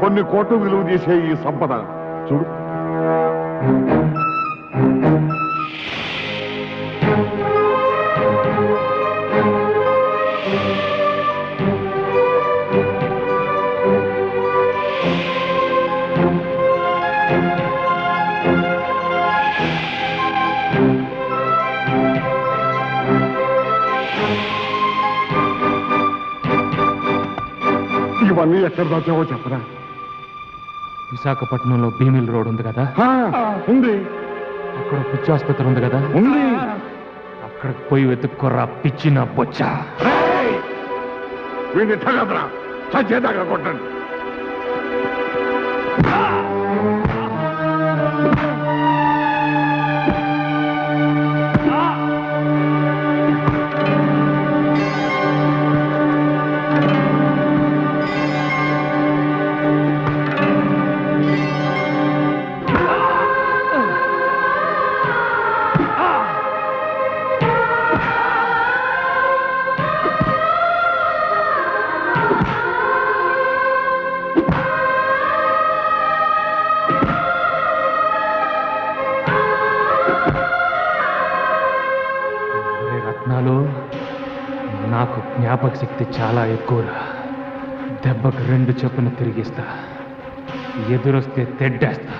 Speaker 1: కొన్ని కోట్లు విలువ చేసే ఈ సంపద చూడు. ఇవన్నీ ఎక్కడ దాచావో చెప్పరా?
Speaker 3: విశాఖపట్నంలో భీమిల్ రోడ్ ఉంది కదా,
Speaker 1: ఉంది.
Speaker 3: అక్కడ పిచ్చి ఆసుపత్రి ఉంది కదా,
Speaker 1: ఉంది.
Speaker 3: అక్కడికి పోయి వెతుక్కోరా పిచ్చిన బొచ్చా.
Speaker 1: వీడిని తగదరా, చచ్చేదాకా కొట్టండి.
Speaker 3: నాకు జ్ఞాపక శక్తి చాలా ఎక్కువరా. దెబ్బకు 2 చెప్పున తిరిగిస్తా, ఎదురొస్తే తెడ్డేస్తా.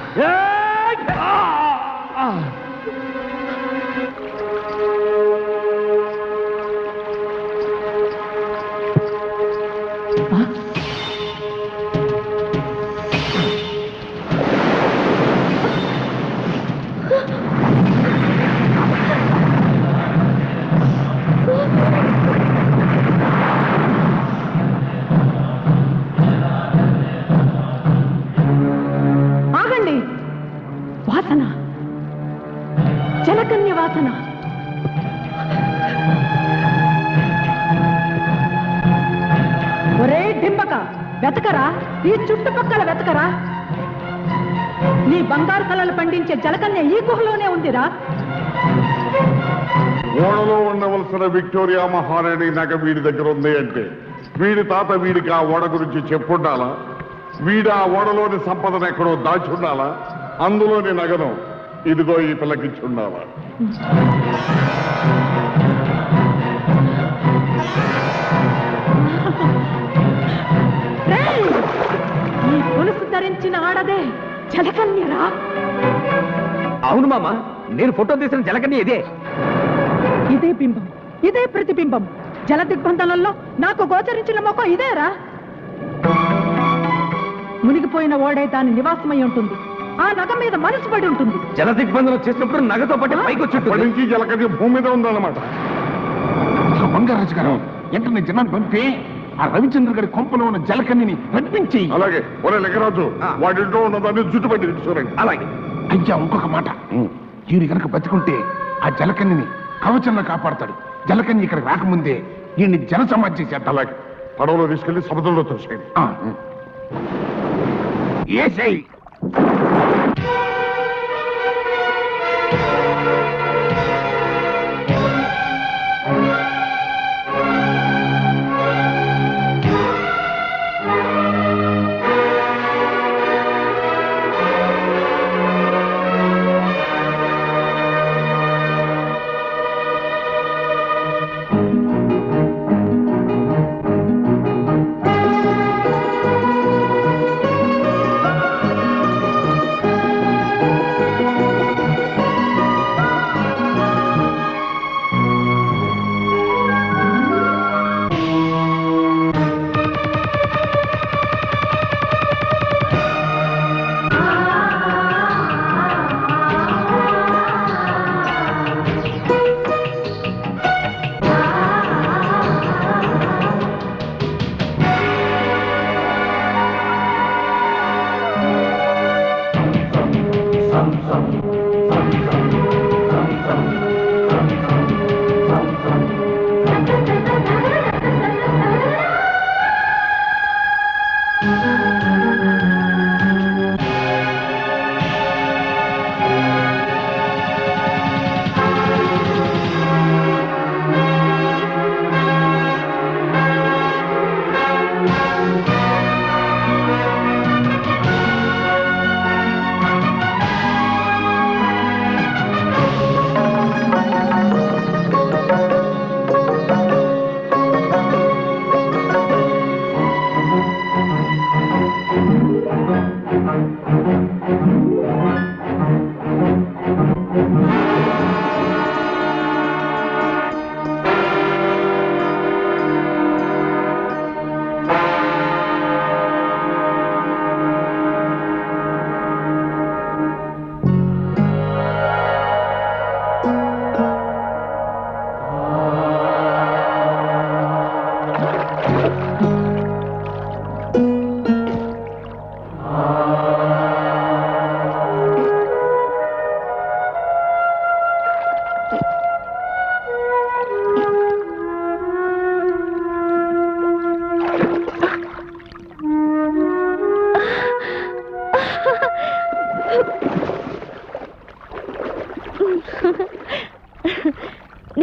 Speaker 7: వాసన, జలకన్య వాసన. ఒరే డింబక, వెతకరా, ఈ చుట్టుపక్కల వెతకరా. నీ బంగారు కళలు పండించే జలకన్య ఈ గుహలోనే ఉందిరా.
Speaker 1: ఓడలో ఉండవలసిన విక్టోరియా మహారాణి నగ వీడి దగ్గర ఉంది అంటే వీడి తాత వీడికి ఆ ఓడ గురించి చెప్పుండాలా? వీడు ఆ ఓడలోని సంపదను ఎక్కడో దాచుండాలా? అందులోని నగను ఇదిగో ఈ పిల్లకిచ్చుండాలా?
Speaker 7: ఈ గొలుసు ధరించిన ఆడదే జలకన్యరా.
Speaker 6: అవును మామ, నేను ఫోటో తీసిన జలకన్య ఇదే.
Speaker 7: ఇదే బింబం, ఇదే ప్రతిబింబం. జల దిగ్బంధనంలో నాకు గోచరించిన మొక్క ఇదేరా. మునిగిపోయిన ఓడే దాని నివాసమై ఉంటుంది. ఆ నగ మీద మనసు పడి ఉంటుంది.
Speaker 6: జల దిగ్బంధనం చేసినప్పుడు నగతో పాటు పైకి వచ్చి
Speaker 1: జలకన్య భూమి మీద ఉందన్నమాట.
Speaker 13: బంగారాజు గారు, వెంటనే జనాన్ని పంపి ఆ రవిచంద్ర గారి కొంపలో ఉన్న జలకన్యని రప్పించి.
Speaker 1: అలాగే. ఒరే లింగరాజు, వాడింట్లో ఉన్నదాన్ని జుట్టుపట్టి చూడండి.
Speaker 13: అలాగే. అయ్యా, ఇంకొక మాట, ఈయన కనుక బతికుంటే ఆ జలకన్యని కవచంలో కాపాడతాడు. జలకన్య ఇక్కడ రాకముందే ఈయన్ని జల సమాధి చేసేద్దాం.
Speaker 1: అలాగే. పడవలో తీసుకెళ్లి సముద్రంలో తోసేయండి.
Speaker 13: ఏసై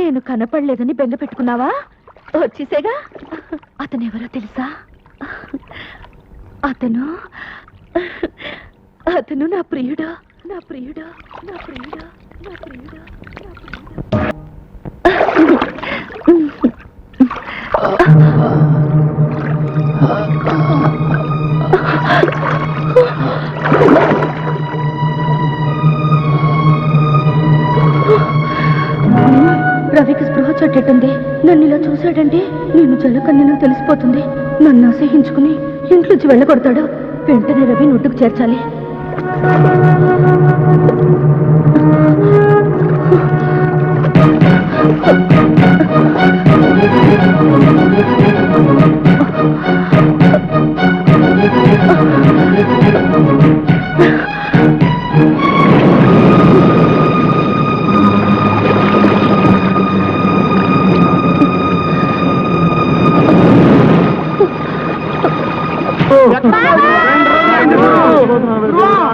Speaker 5: నేను కనపడలేదని బెంగ పెట్టుకున్నావా? వచ్చేసేగా. అతనెవరో తెలుసా? అతను అతను నా ప్రియుడు, నా ప్రియుడు, నా ప్రియుడు, నా ప్రియుడు, నా ప్రియుడు. రవికి స్పృహ చెట్టేటుంది. నన్ను ఇలా చూశాడంటే నేను జలకన్యను తెలిసిపోతుంది. నన్ను అసహించుకుని ఇంట్లోంచి వెళ్ళగొడతాడు. వెంటనే రవి నొట్టుకు చేర్చాలి.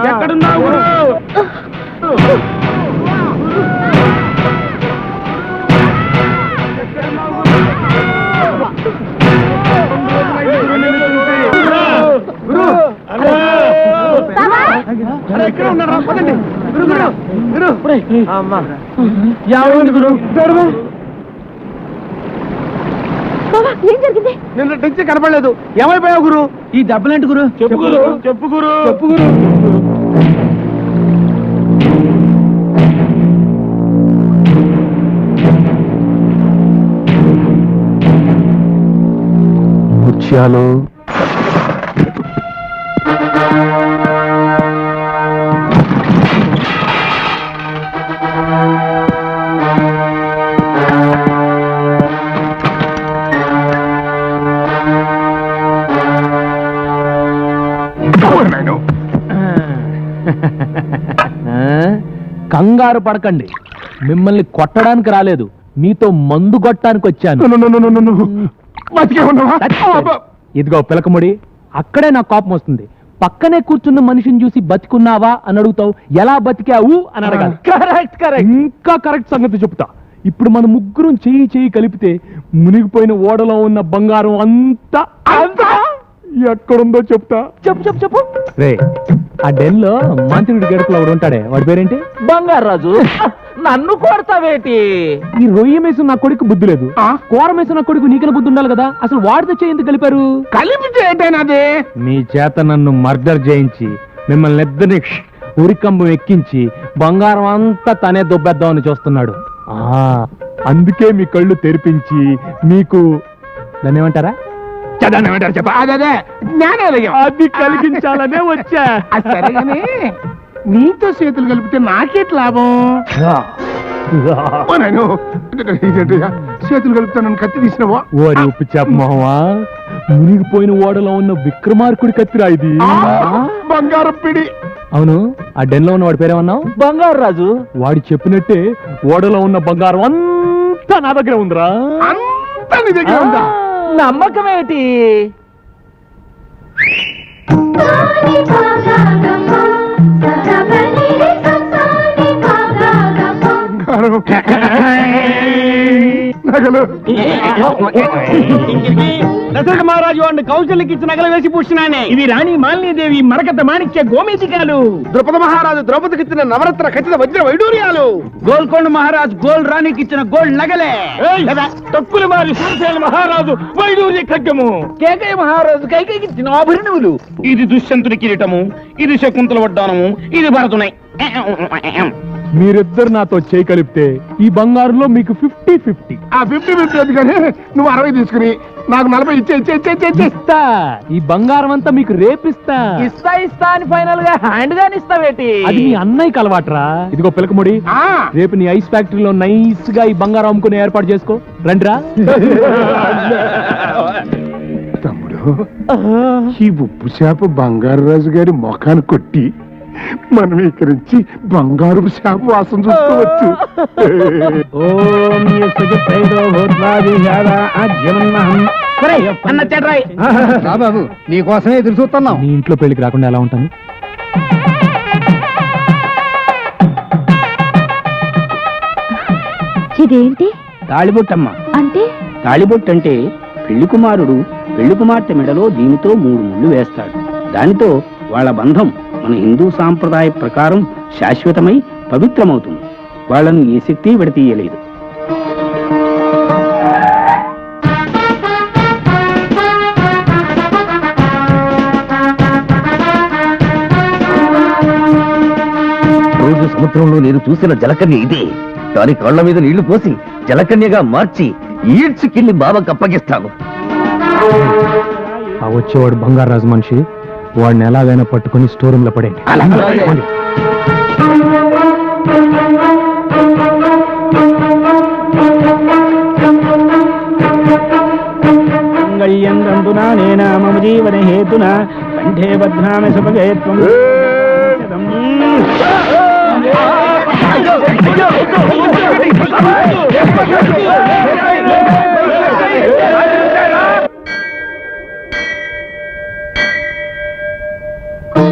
Speaker 2: ఎక్కడున్నావు? ఎక్కడ ఉన్నారా? పదండి.
Speaker 5: ఏం జరిగింది?
Speaker 2: నిన్న నుంచి కనపడలేదు. ఏమైపోయావు గురు? ఈ దెబ్బలేంటి గురు? చెప్పు గురు, చెప్పు గురు, చెప్పు గురు.
Speaker 12: ముత్యాలు
Speaker 3: కంగారు పడకండి, మిమ్మల్ని కొట్టడానికి రాలేదు, మీతో మందు కొట్టడానికి వచ్చాను. ఇదిగో పిలకముడి, అక్కడే నాకు కోపం వస్తుంది. పక్కనే కూర్చున్న మనిషిని చూసి బతికున్నావా అని అడుగుతావు, ఎలా బతికావు అని అడగాలి. Correct correct. ఇంకా కరెక్ట్ సంగతి చెప్తా. ఇప్పుడు మన ముగ్గురం చెయ్యి చెయ్యి కలిపితే మునిగిపోయిన ఓడలో ఉన్న బంగారం అంతా అంతా ఎక్కడుందో చెప్తా. చెప్పు చెప్పు చెప్పు. రే, ఆ డెన్ లో మంత్రుడి గడుపులో ఒకడు ఉంటాడే, వాడి పేరేంటి?
Speaker 11: బంగారాజు. నన్ను కొడతావేటి?
Speaker 3: ఈ రొయ్య మేసం నా కొడుకు బుద్ధి లేదు, కూర మేసం నా కొడుకు నీకన బుద్ధి ఉండాలి కదా. అసలు వాడితో చేయి ఎందుకు కలిపారు?
Speaker 2: కలిపితే ఏంటైనాది?
Speaker 3: మీ చేత నన్ను మర్డర్ చేయించి మిమ్మల్ని ఇద్దరిని ఉరికంబం ఎక్కించి బంగారం అంతా తనే దొబ్బేద్దామని చూస్తున్నాడు. అందుకే మీ కళ్ళు తెరిపించి మీకు దాన్ని ఏమంటారా?
Speaker 2: చెప్ప. అదే
Speaker 3: అది కలిగించాలనే వచ్చా.
Speaker 2: సరే కానీ నీతో చేతులు కలిపితే నాకేట్ లాభం? చేతులు కలుపుతానని కత్తి తీసినవా?
Speaker 3: ఓరి ఉప్పు చెప్పమా, మునిగిపోయిన ఓడలో ఉన్న విక్రమార్కుడి కత్తిరా ఇది.
Speaker 2: బంగారం పిడి.
Speaker 3: అవును, ఆ డెన్ లో ఉన్న వాడి పేరేమన్నావు?
Speaker 11: బంగారాజు.
Speaker 3: వాడు చెప్పినట్టే ఓడలో ఉన్న బంగారం అంతా నా దగ్గర ఉందిరా.
Speaker 2: అంతా నీ దగ్గర ఉందా?
Speaker 11: నమ్మకమేటి?
Speaker 2: దశరథ మహారాజు వాడిని కౌశల్యకి ఇచ్చి నగలు వేసి పూడ్చినానే. ఇది రాణి మాలినీదేవి మరకత మాణిక్య గోమేతికాలు. ద్రుపద మహారాజు ద్రౌపదికి ఇచ్చిన నవరత్న ఖచ్చిత వజ్ర వైడూర్యాలు. గోల్కొండ మహారాజు గోల్డ్ రాణికి ఇచ్చిన గోల్డ్ నగలే. తక్కుల మారి శ్రీశైల మహారాజు వైడూర్య ఖడ్గము. కేకయ్య మహారాజు కైకేయికి ఇచ్చిన ఆభరణములు. ఇది దుష్యంతుడి కిరీటము, ఇది శకుంతల వడ్డానము, ఇది భరతునై.
Speaker 3: మీరిద్దరు నాతో చేయి కలిపితే ఈ బంగారులో మీకు 50-50.
Speaker 2: ఆ 50-50 ఎందుకని నువ్వు 60 తీసుకుని నాకు 40 ఇస్తా.
Speaker 3: ఈ బంగారం అంతా మీకు రేపిస్తా.
Speaker 11: ఇస్తా అని ఫైనల్ గా హ్యాండ్ గాని ఇస్తావేటి?
Speaker 3: అది మీ అన్నయ్యకి అలవాట్రా. ఇదిగో పిలకముడి, రేపు నీ ఐస్ ఫ్యాక్టరీలో నైస్ గా ఈ బంగారం అమ్ముకునే ఏర్పాటు చేసుకో. రండిరా.
Speaker 2: తమ్ముడు, ఈ ఉప్పు చేప బంగారు రాజు గారి మొఖాన్ని కొట్టి మనం ఇక్కడి నుంచి బంగారు చేప వాసన చూసుకోవచ్చు.
Speaker 12: బాబు, నీ కోసమే ఎదురు చూస్తున్నాం.
Speaker 3: నీ ఇంట్లో పెళ్లికి రాకుండా ఎలా ఉంటాను?
Speaker 5: ఇదేంటి
Speaker 14: తాళిబొట్టమ్మా.
Speaker 5: అంటే
Speaker 14: తాళిబొట్టు అంటే పెళ్లి కుమారుడు పెళ్లి కుమార్తె మెడలో దీనితో 3 ముళ్ళు వేస్తాడు. దానితో వాళ్ళ బంధం మన హిందూ సాంప్రదాయ ప్రకారం శాశ్వతమై పవిత్రమవుతుంది. వాళ్ళను ఏ శక్తి విడతీయలేదు.
Speaker 11: రోజు సముద్రంలో నేను చూసిన జలకన్య ఇదే. దాని కాళ్ల మీద నీళ్లు పోసి జలకన్యగా మార్చి ఈడ్చుకెళ్లి బావకు అప్పగిస్తాను.
Speaker 3: ఆ వచ్చేవాడు బంగారాజు మనిషి. వాడిని ఎలాగైనా పట్టుకుని స్టోర్ రూమ్ లో పడేయండి.
Speaker 14: మంగళ్యందునా నేనా మమ జీవన హేతునా కంఠే బధ్నామి సుభగేత్వం.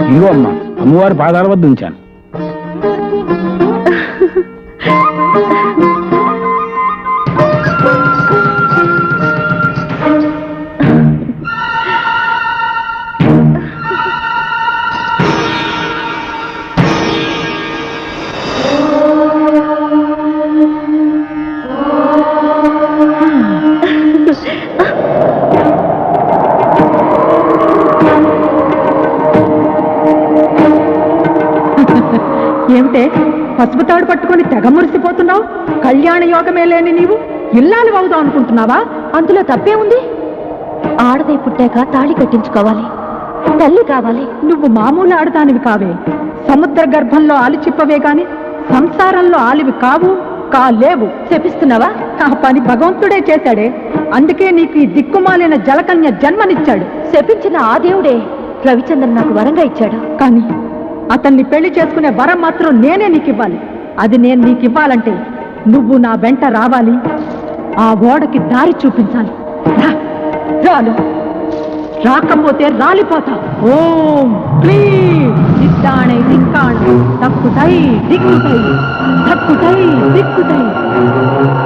Speaker 14: ఇదిగో అమ్మా, అమ్మవారి పాదాల వద్ద ఉంచాను.
Speaker 7: ఏమిటే పసుపు తాడు పట్టుకొని తెగ మురిసిపోతున్నావు? కళ్యాణ యోగమే లేని నీవు ఇల్లాలు అవుదాం అనుకుంటున్నావా?
Speaker 5: అందులో తప్పే ఉంది. ఆడదే పుట్టాక తాళి కట్టించుకోవాలి, తల్లి కావాలి.
Speaker 7: నువ్వు మామూలు ఆడదానివి కావే. సముద్ర గర్భంలో ఆలిచిప్పవే గాని సంసారంలో ఆలివి కాలేవు.
Speaker 5: చెప్పిస్తున్నావా?
Speaker 7: ఆ పని భగవంతుడే చేశాడే. అందుకే నీకు ఈ దిక్కుమాలిన జలకన్య జన్మనిచ్చాడు.
Speaker 5: శపించిన ఆ దేవుడే రవిచంద్రన్ నాకు వరంగా ఇచ్చాడు.
Speaker 7: కానీ అతన్ని పెళ్లి చేసుకునే వరం మాత్రం నేనే నీకు ఇవ్వాలి. అది నేను నీకు ఇవ్వాలంటే నువ్వు నా వెంట రావాలి, ఆ ఓడకి దారి చూపించాలి. రాలు, రాకపోతే రాలిపోతా. ఓం క్లీం సిద్ధాణై దిక్కాణ తక్కుతై దిక్కుతై తక్కుతై దిక్కుతై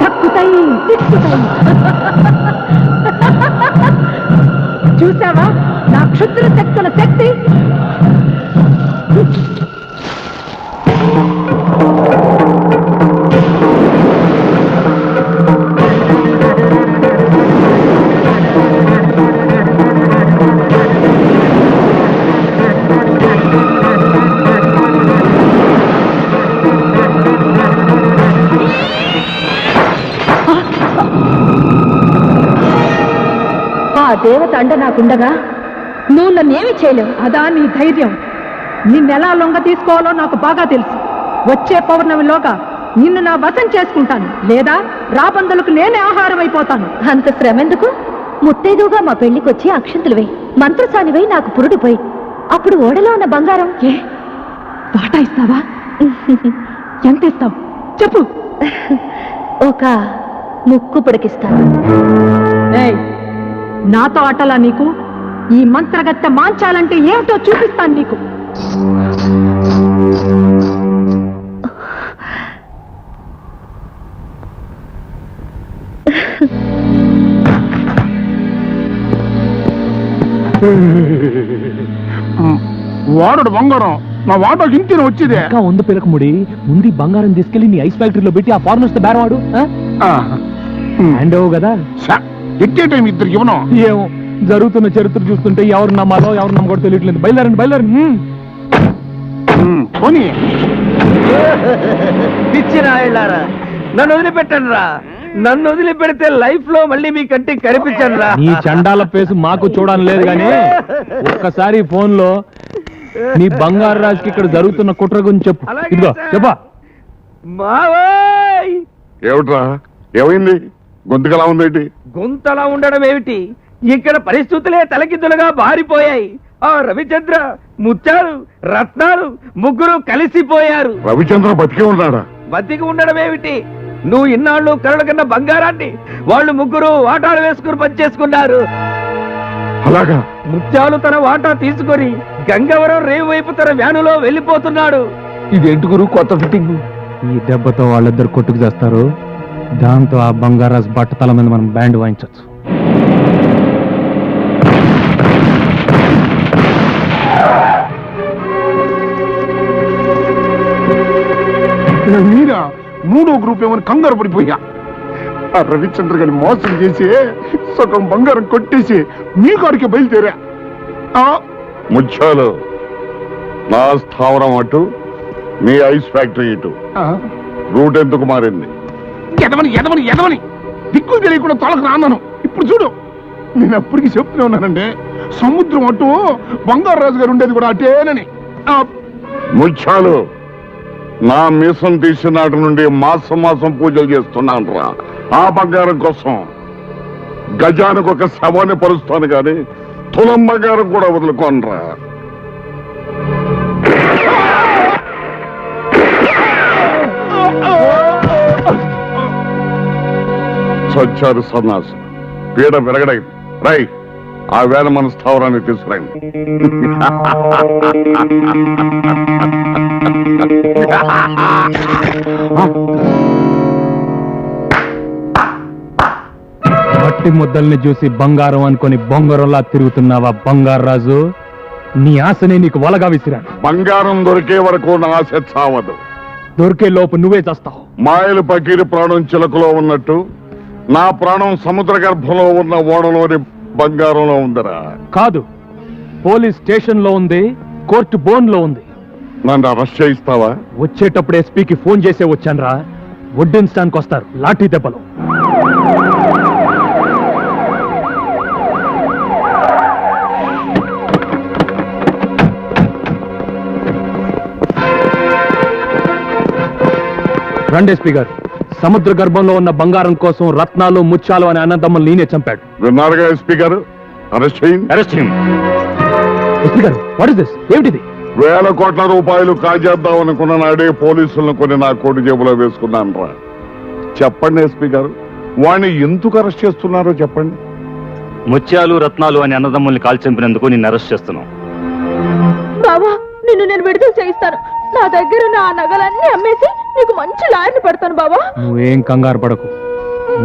Speaker 7: తక్కుతై దిక్కుతై. చూసావా నా క్షుద్ర శక్తుల శక్తి?
Speaker 5: ఆ దేవత అండ నాకుండగా నువ్వు నన్నేమి చేయలేవు.
Speaker 7: అదా నీ ధైర్యం? నిన్నెలా లొంగ తీసుకోవాలో నాకు బాగా తెలుసు. వచ్చే పౌర్ణమిలోగా నిన్ను నా వశం చేసుకుంటాను, లేదా రాబందులకు నేనే ఆహారం అయిపోతాను.
Speaker 5: అంత శ్రమెందుకు? ముత్తైదుగా మా పెళ్లికొచ్చి అక్షంతలు వేయి, మంత్రసానివై నాకు పురుడిపోయి, అప్పుడు ఓడలో ఉన్న బంగారం
Speaker 7: వాటా ఇస్తావా? ఎంత ఇస్తావు చెప్పు.
Speaker 5: ఒక ముక్కు పుడకిస్తాను.
Speaker 7: నాతో ఆటలా నీకు? ఈ మంత్రగత్తె మాంచాలంటే ఏమిటో చూపిస్తాను నీకు.
Speaker 13: వాడు బంగారం నా వాటా ఇంటిని వచ్చిదే.
Speaker 3: ఉంది పిలకముడి, ముందు బంగారం తీసుకెళ్లి నీ ఐస్ ఫ్యాక్టరీలో పెట్టి ఆ ఫారెన్ వస్తే బేరవాడు హ్యాండ్ ఓ కదా.
Speaker 13: ఎక్కే టైం ఇద్దరికి ఇవ్వను.
Speaker 3: ఏమో, జరుగుతున్న చరిత్ర చూస్తుంటే ఎవరు నమ్మాలో ఎవరు నమ్మకూడదు తెలియట్లేదు. బయలుదేరండి.
Speaker 13: పోనీ
Speaker 11: పిచ్చినాళ్ళారా, నన్ను వదిలిపెట్టండి రా. నన్ను వదిలిపెడితే లైఫ్ లో మళ్ళీ మీ కంటికి కనిపించండి రా.
Speaker 3: నీ చండాల పేసు మాకు చూడడం లేదు గానీ ఒక్కసారి ఫోన్ లో నీ బంగారు రాజుకి ఇక్కడ జరుగుతున్న కుట్ర గురించి చెప్పు. ఇదిగో చెప్పా.
Speaker 11: మావోయ్,
Speaker 1: ఏమిట్రా, ఏమైంది? గొంతుకలా ఉందేంటి?
Speaker 11: గొంతలా ఉండడం ఏమిటి? ఇక్కడ పరిస్థితులే తలకిద్దులుగా బారిపోయాయి. ఆ రవిచంద్ర, ముత్యాలు, రత్నాలు ముగ్గురు కలిసిపోయారు.
Speaker 1: రవిచంద్ర బతికే ఉన్నాడా?
Speaker 11: బతికి ఉండడం ఏమిటి? నువ్వు ఇన్నాళ్ళు కరడు కన్నా బంగారాన్ని వాళ్ళు ముగ్గురు వాటాలు వేసుకుని పనిచేసుకున్నారు.
Speaker 1: అలాగా?
Speaker 11: ముత్యాలు తన వాటా తీసుకొని గంగవరం రేవు వైపు తన వ్యానులో వెళ్ళిపోతున్నాడు.
Speaker 3: ఇదేంటి గురు కొత్త ఫిట్టింగ్? ఈ దెబ్బతో వాళ్ళిద్దరు కొట్టుకు చేస్తారు. దాంతో ఆ బంగారాజ్ బట్టతల మీద మనం బ్యాండ్ వాయించవచ్చు.
Speaker 13: మీరా మూడో గ్రూప్ ఏమని కంగారు పడిపోయా. ఆ రవిచంద్ర గారిని మోసం చేసి సగం బంగారం కొట్టేసి మీ కాడికి బయలుదేరా.
Speaker 1: ముత్యాలు, నా స్థావరం అటు, మీ ఐస్ ఫ్యాక్టరీ ఇటు. రూట్ ఎందుకు మారింది?
Speaker 13: ఎదవని ఎదవని ఎదవని దిక్కులు తెలియకుండా తోలకు రాన్నాను. ఇప్పుడు చూడు, నేను అప్పటికి చెప్తూనే ఉన్నానండి, సముద్రం అటు బంగారు రాజు గారు ఉండేది కూడా అటేనని.
Speaker 1: ముత్యాలు, నా మీసం తీసిన నాటి నుండి మాసం మాసం పూజలు చేస్తున్నాను రా. ఆ బంగారం కోసం గజానికి ఒక శవాన్ని పరుస్తాను గాని తులం బంగారం కూడా వదులుకోనరా. సచ్చారు సన్నాసి, పీడ పెరగడైంది. రై, ఆ వేళ మన స్థావరాన్ని తీసుకురండి.
Speaker 3: మట్టి ముద్దల్ని చూసి బంగారం అనుకొని బొంగరంలా తిరుగుతున్నావా బంగారాజు? నీ ఆశనే నీకు వలగా విసిరాను.
Speaker 1: బంగారం దొరికే వరకు నా ఆశ చావదు.
Speaker 3: దొరికే లోపు నువ్వే చేస్తావు.
Speaker 1: మాయలు పకీరి ప్రాణం చిలకలో ఉన్నట్టు నా ప్రాణం సముద్ర గర్భంలో ఉన్న ఓడలోని బంగారంలో ఉందరా.
Speaker 3: కాదు, పోలీస్ స్టేషన్ లో ఉంది, కోర్టు బోన్ లో ఉంది.
Speaker 1: నన్ను అరెస్ట్ చేయిస్తావా?
Speaker 3: వచ్చేటప్పుడు ఎస్పీకి ఫోన్ చేసే వచ్చానరా. వడ్డించడానికి వస్తారు లాఠీ దెబ్బలు. రండి ఎస్పీ గారు, సముద్ర గర్భంలో ఉన్న బంగారం కోసం రత్నాలు ముత్యాలు అనే అన్నదమ్ములు నేనే చంపాడు.
Speaker 1: విన్నారుగా ఎస్పీ గారు, అరెస్ట్ చేయండి.
Speaker 3: అరెస్ట్ చేయండి. ఎస్పీ గారు, వాట్ ఇస్ దిస్? ఏమిటిది?
Speaker 1: వేల కోట్ల రూపాయలు కాజేద్దాం అనుకున్న నాడే పోలీసులను కొన్ని నా కోటి జేబులో వేసుకున్నాను రా. చెప్పండి ఎస్పీ గారు, వాణ్ణి ఎందుకు అరెస్ట్ చేస్తున్నారో చెప్పండి.
Speaker 8: ముత్యాలు రత్నాలు అని అన్నదమ్ముల్ని కాల్ చంపినందుకు నిన్ను అరెస్ట్ చేస్తున్నాం.
Speaker 5: బావా, నిన్ను నేను విడుదల చేయిస్తాను. నా దగ్గర నా నగలన్నీ అమ్మేసి నీకు మంచి లాయర్ని పెడతాను బావా.
Speaker 3: నువ్వేం కంగారు పడకు.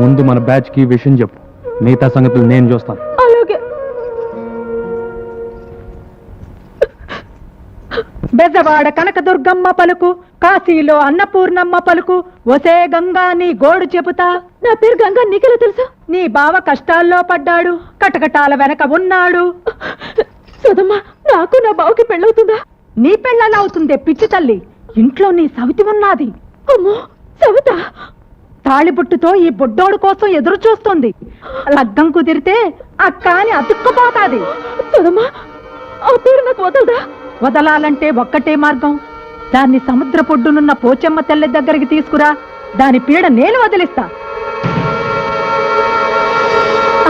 Speaker 3: ముందు మన బ్యాచ్ కి విషయం చెప్పు, మిగతా సంగతులు నేను చూస్తాను.
Speaker 5: అలాగే.
Speaker 7: బెజవాడ కనకదుర్గమ్మ పలుకు, కాశీలో అన్నపూర్ణమ్మ పలుకు, ఒసే గంగా నీ గోడు చెబుతా.
Speaker 5: నా పేరు గంగా, నీకెలా తెలుసు?
Speaker 7: నీ బావ కష్టాల్లో పడ్డాడు, కటకటాల వెనక ఉన్నాడు.
Speaker 5: సదమ్మా, నాకు నా బావకి పెళ్ళవుతుందా?
Speaker 7: నీ పెళ్ళలా అవుతుందే పిచ్చి తల్లి. ఇంట్లో నీ సవితి ఉన్నది.
Speaker 5: అమ్మో, సవిత
Speaker 7: తాళిబుట్టుతో ఈ బుడ్డోడు కోసం ఎదురు చూస్తుంది. లగ్గం కుదిరితే అక్క అని అతుక్కుపోతాది.
Speaker 5: సదమ్మా, ఆ పేరు నాకు వదలదా?
Speaker 7: వదలాలంటే ఒక్కటే మార్గం. దాన్ని సముద్ర పొడ్డునున్న పోచమ్మ తల్లి దగ్గరికి తీసుకురా. దాని పీడ నేను వదిలిస్తా.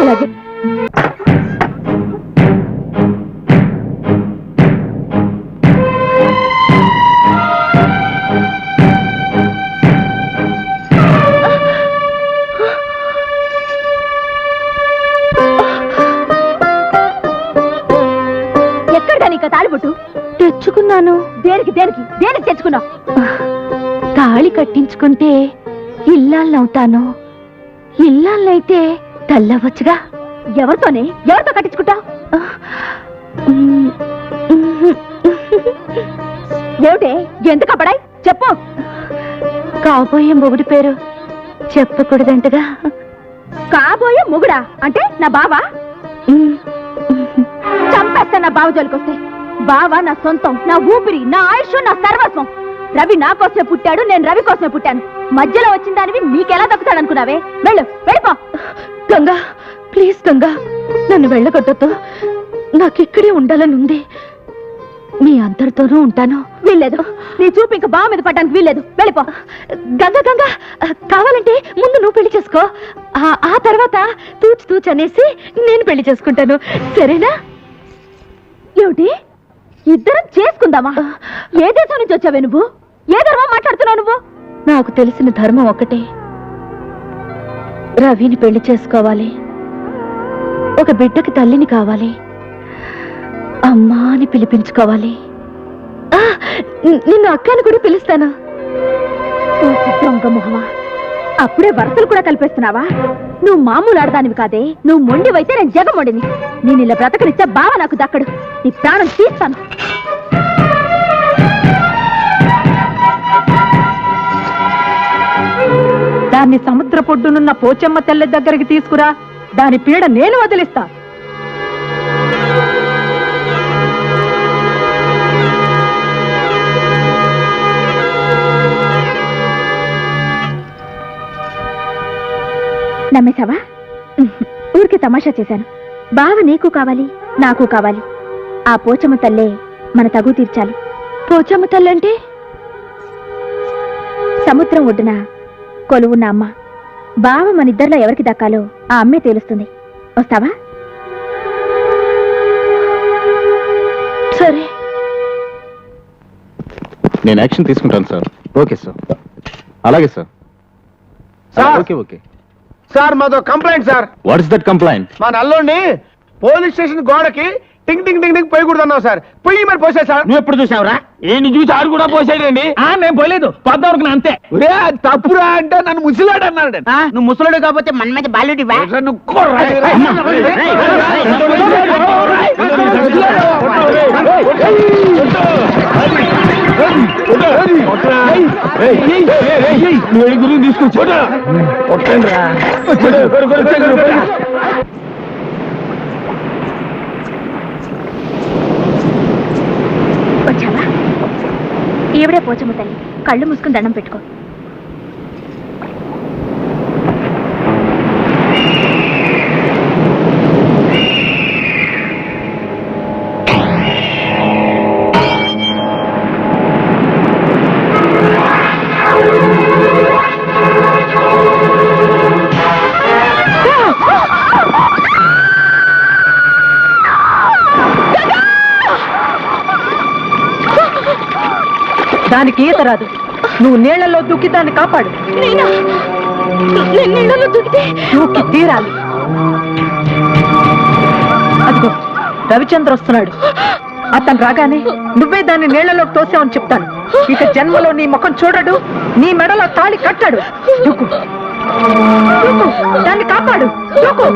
Speaker 5: అలాగే. తాళిబొట్టు తెచ్చుకున్నాను. దేనికి దేనికి దేనికి తెచ్చుకున్నావు? తాళి కట్టించుకుంటే ఇల్లాలవుతాను. ఇల్లాలైతే తల్లవచ్చుగా. ఎవరితోనే? ఎవరితో కట్టించుకుంటా? ఏమిటే, ఎందుకు అప్పడాయి? చెప్పు. కాబోయే మొగుడి పేరు చెప్పకూడదంటగా. కాబోయే మొగుడా అంటే నా బావా? చంపేస్తా నా బావ జోలికొస్తే. బావ నా సొంతం, నా ఊపిరి, నా ఆయుష్, నా సర్వస్వం. రవి నా కోసమే పుట్టాడు, నేను రవి కోసమే పుట్టాను. మధ్యలో వచ్చిన దానివి నీకెలా దక్కుతాడు అనుకున్నావే? వెళ్ళు, వెళ్ళిపో. గంగా, ప్లీజ్ గంగా, నన్ను వెళ్ళగొట్టొద్దు. నాకిక్కడే ఉండాలని ఉంది. మీ అందరితోనూ ఉంటాను. వీల్లేదు, నీ చూపు ఇంకా బావ మీద పడ్డానికి వీల్లేదు. వెళ్ళిపో. గంగా గంగా, కావాలంటే ముందు నువ్వు పెళ్లి చేసుకో. ఆ తర్వాత తూచు తూచు అనేసి నేను పెళ్లి చేసుకుంటాను, సరేనా? ఏమిటి, ఇద్దరం చేసుకుందామా? ఏ దేశం నుంచి వచ్చావే నువ్వు? ఏ ధర్మం మాట్లాడుతున్నావు నువ్వు? నాకు తెలిసిన ధర్మం ఒకటే. రవిని పెళ్లి చేసుకోవాలి, ఒక బిడ్డకి తల్లిని కావాలి, అమ్మా అని పిలిపించుకోవాలి. నిన్ను అక్కని కూడా పిలుస్తాను. దొంగ మొహమా, అప్పుడే వరుసలు కూడా కలిపేస్తున్నావా? నువ్వు మామూలు ఆడదానివి కాదే, నువ్వు మొండివైతే నేను జగమొండిని. నేను ఇలా బ్రతకనిచ్చే బావ నాకు దక్కడు, నీ ప్రాణం తీస్తాను.
Speaker 7: దాన్ని సముద్ర పొడ్డునున్న పోచమ్మ తెల్ల దగ్గరికి తీసుకురా, దాని పీడ నేను వదిలిస్తా.
Speaker 5: నమ్మేశావా? ఊరికి తమాషా చేశాను. బావ నీకు కావాలి, నాకు కావాలి. ఆ పోచమ్మ తల్లే మన తగు తీర్చాలి. పోచమ్మ తల్లంటే సముద్రం ఒడ్డున కొలువున్న అమ్మ. బావ మన ఇద్దరిలో ఎవరికి దక్కాలో ఆ అమ్మే తేలుస్తుంది. వస్తావా? సరే.
Speaker 8: నేను యాక్షన్ తీసుకుంటాను సార్. Okay sir. అలాగే సార్. ఓకే ఓకే
Speaker 2: సార్ మాతో complaint sir.
Speaker 8: What is that complaint?
Speaker 2: మా నల్లోని పోలీస్ స్టేషన్ గోడకి టింగ్ టింగ్ టింగ్ టింగ్ పోయకూడదన్నావు సార్. పొయ్యి మరి పోసా సార్.
Speaker 4: నువ్వు ఎప్పుడు చూసావురా? ఏంటి చూసి ఆడు కూడా పోసాడండి.
Speaker 6: నేను పోలేదు, పొద్దువరకు అంతే.
Speaker 2: తప్పురా అంటే నన్ను ముసిలాడు అన్నాడు.
Speaker 4: నువ్వు ముసలుడు కాకపోతే మన మీద బాలుడి
Speaker 6: తీసుకొచ్చా.
Speaker 5: వచ్చావా? ఈవిడే పోచమ్మ తల్లి. కళ్ళు మూసుకుని దండం పెట్టుకో.
Speaker 7: దానికి ఈత రాదు. నువ్వు నీళ్లలో దూకి దాన్ని కాపాడు. దూకి తీరాలి. అదిగో రవిచంద్ర వస్తున్నాడు. అతను రాగానే నువ్వే దాన్ని నీళ్లలోకి తోసావని చెప్తాను. ఇక జన్మలో నీ ముఖం చూడడు, నీ మెడలో తాళి కట్టాడు. దూకు, దూకు, దాన్ని కాపాడు. దూకు.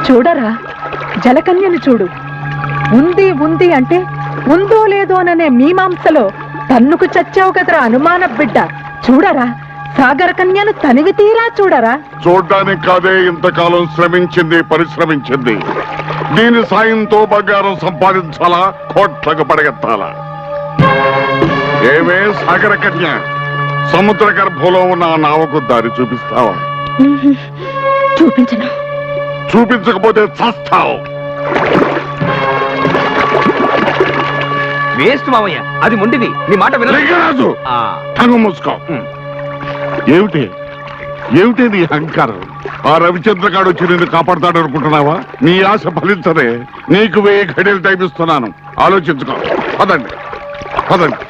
Speaker 7: చూడరా, జలకన్యను చూడు. ఉంది ఉంది అంటే ఉందో లేదో అనే మీమాంసలో తన్నుకు చచ్చావు కదరా అనుమాన బిడ్డ. చూడరా, సాగర కన్యను తనివి తీరా చూడరా.
Speaker 1: చూడ్డానికి కాదే ఇంతకాలం శ్రమించింది, పరిశ్రమించింది. దీని సాయంతో బంగారం సంపాదించాలా, కోట్లకు పడగెత్తాలా? ఏమే సాగర కన్య, సముద్ర గర్భంలో ఉన్న ఆ నావకు దారి చూపిస్తావా?
Speaker 5: చూపించను.
Speaker 1: చూపించకపోతే చస్తావు.
Speaker 6: వేస్ట్ మామయ్య, అది మొండిది. నీ మాట
Speaker 1: లింగరాజు, తంగు మూసుకో. ఏమిటి ఏమిటి నీ అహంకారం? ఆ రవిచంద్రగాడు వచ్చి నిన్ను కాపాడుతాడు అనుకుంటున్నావా? నీ ఆశ ఫలించదే. నీకు 1000 ఘడియలు టైం ఇస్తున్నాను, ఆలోచించుకో. పదండి పదండి.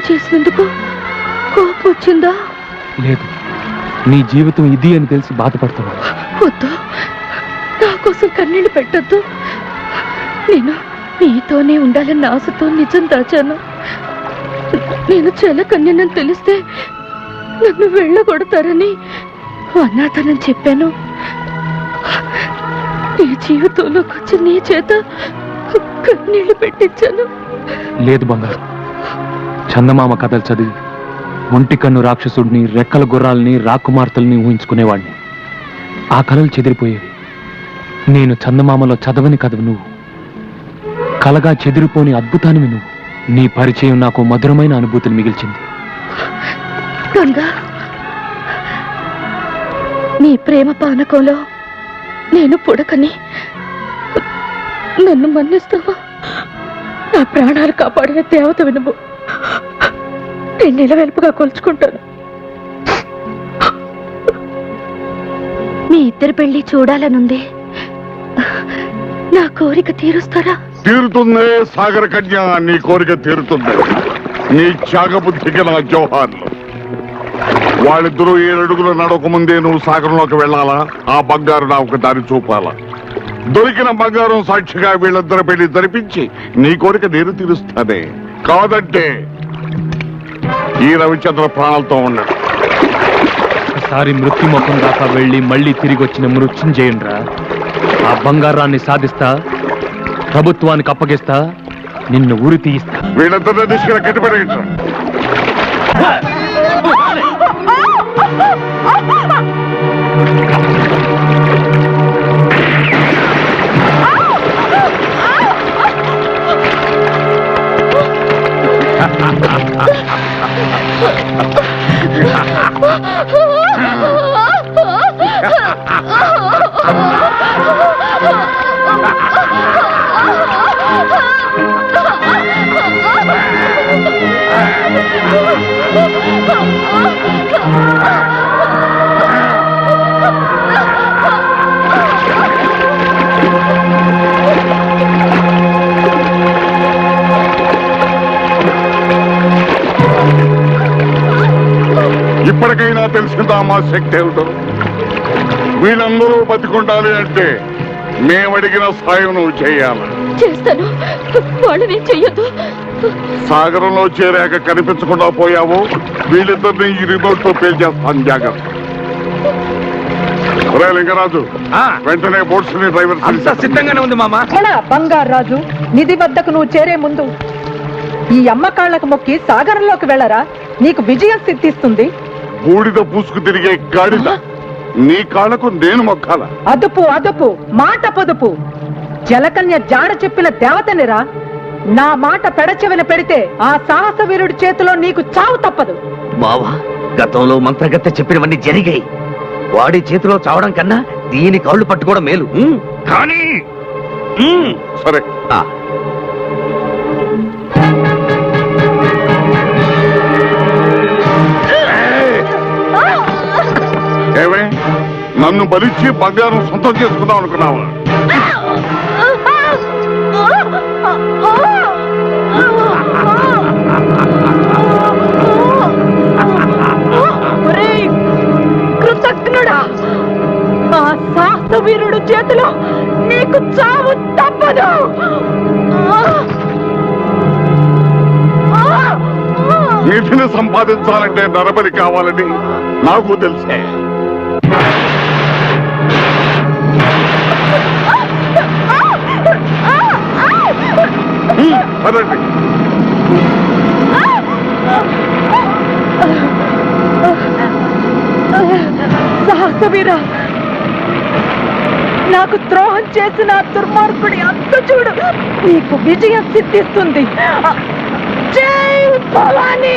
Speaker 5: చేసినందుకు కోపం వచ్చిందా?
Speaker 3: లేదు, నీ జీవితం ఇది అని తెలిసి బాధపడుతున్నాను.
Speaker 5: వద్దు, నా కోసం కన్నీళ్ళు పెట్టద్దు. నేను నీతోనే ఉండాలన్న ఆశతో నిజం దాచాను. నేను చాలా కన్యనని తెలిస్తే నన్ను వెళ్ళగొడతారని అనాథనని చెప్పాను. నీ జీవితంలోకి వచ్చి నీ చేత కన్నీళ్లు పెట్టించాను.
Speaker 3: లేదు బంగారు, చందమామ కథలు చదివి ఒంటి కన్ను రాక్షసుడిని, రెక్కల గుర్రాలని, రాకుమార్తెల్ని ఊహించుకునేవాడిని. ఆ కళలు చెదిరిపోయేవి. నేను చందమామలో చదవని కథవు నువ్వు, కలగా చెదిరిపోని అద్భుతానివి నువ్వు. నీ పరిచయం నాకు మధురమైన అనుభూతిని మిగిల్చింది.
Speaker 5: గంగా, నీ ప్రేమ పానకంలో నేను పుడకని నన్ను మన్నిస్తావా? నా ప్రాణాలు కాపాడిన దేవత వినుము. నేను నిలవెల్పుగా కొలుచుకుంటాను. మీ ఇద్దరి పెళ్లి చూడాలనుంది. నా కోరిక తీరుస్తారా?
Speaker 1: తీరుతుందే సాగర కన్య, నీ కోరిక తీరుతుంది. నీ త్యాగబుద్ధికి నా జోహార్లు. వాళ్ళిద్దరూ 7 అడుగులు నడక ముందే నువ్వు సాగరంలోకి వెళ్ళాలా? ఆ బంగారు నా ఒక దారి చూపాలా? దొరికిన బంగారం సాక్షిగా వీళ్ళిద్దరి పెళ్లి జరిపించి నీ కోరిక నేను తీరుస్తానే. కాదంటే ఈ రవిచంద్ర ప్రాణాలతో ఉన్నాడు.
Speaker 3: ఒకసారి మృత్యుముఖం దాకా వెళ్ళి మళ్ళీ తిరిగి వచ్చిన మృత్యుంజయుండ్రా. ఆ బంగారాన్ని సాధిస్తా, ప్రభుత్వానికి అప్పగిస్తా, నిన్ను ఉరి తీయిస్తా.
Speaker 1: వీళ్ళందరినీ తీసుకుని కట్టిపెట్టా. ఇప్పటికైనా తెలిసిందా మా శక్తి ఏమిటో? వీళ్ళందరూ బతికుండాలి అంటే మేమడిగిన సాయం నువ్వు చేయాలి.
Speaker 5: చేస్తాను. వాళ్ళని చెయ్యొద్దు.
Speaker 1: సాగరంలో చేరాక కనిపించకుండా పోయావు, వీళ్ళిద్దరిని ఈ రిమోట్ తో పేల్చేస్తాను. జాగ్రత్త. లింగరాజు, వెంటనే బోట్స్ ని డ్రైవర్
Speaker 6: సిద్ధంగానే ఉంది మామ.
Speaker 7: బంగారు రాజు, నిధి వద్దకు నువ్వు చేరే ముందు ఈ అమ్మకాళ్లకు మొక్కి సాగరంలోకి వెళ్ళరా, నీకు విజయం సిద్ధిస్తుంది.
Speaker 1: బూడిద పూసుకు తిరిగే గాడిద, నీ కాళ్ళకు నేను మొక్కాల?
Speaker 7: అదుపు అదుపు, మాట పొదుపు. జలకన్య జాడ చెప్పిన దేవతనిరా. నా మాట పెడచెవిన పెడితే ఆ సాహస వీరుడి చేతిలో నీకు చావు తప్పదు.
Speaker 11: బావా, గతంలో మంత్రగత్తె చెప్పినవన్నీ జరిగాయి. వాడి చేతిలో చావడం కన్నా
Speaker 6: దీని కాళ్ళు పట్టుకోవడం మేలు కానీ
Speaker 1: సరే ఏమే నన్ను బలిచ్చి బంగారం సొంతం చేసుకుందాం అనుకున్నావా?
Speaker 7: కృతజ్ఞుడా, ఆ శాస్త్ర వీరుడు చేతిలో నీకు చావు తప్పదు.
Speaker 1: వీటిని సంపాదించాలంటే నరబలి కావాలని నాకు తెలిసే. పదండి.
Speaker 7: సాహసవీరా, నాకు ద్రోహం చేసిన దుర్మార్గుడి అంత చూడు, నీకు విజయం సిద్ధిస్తుంది. జై భవానీ.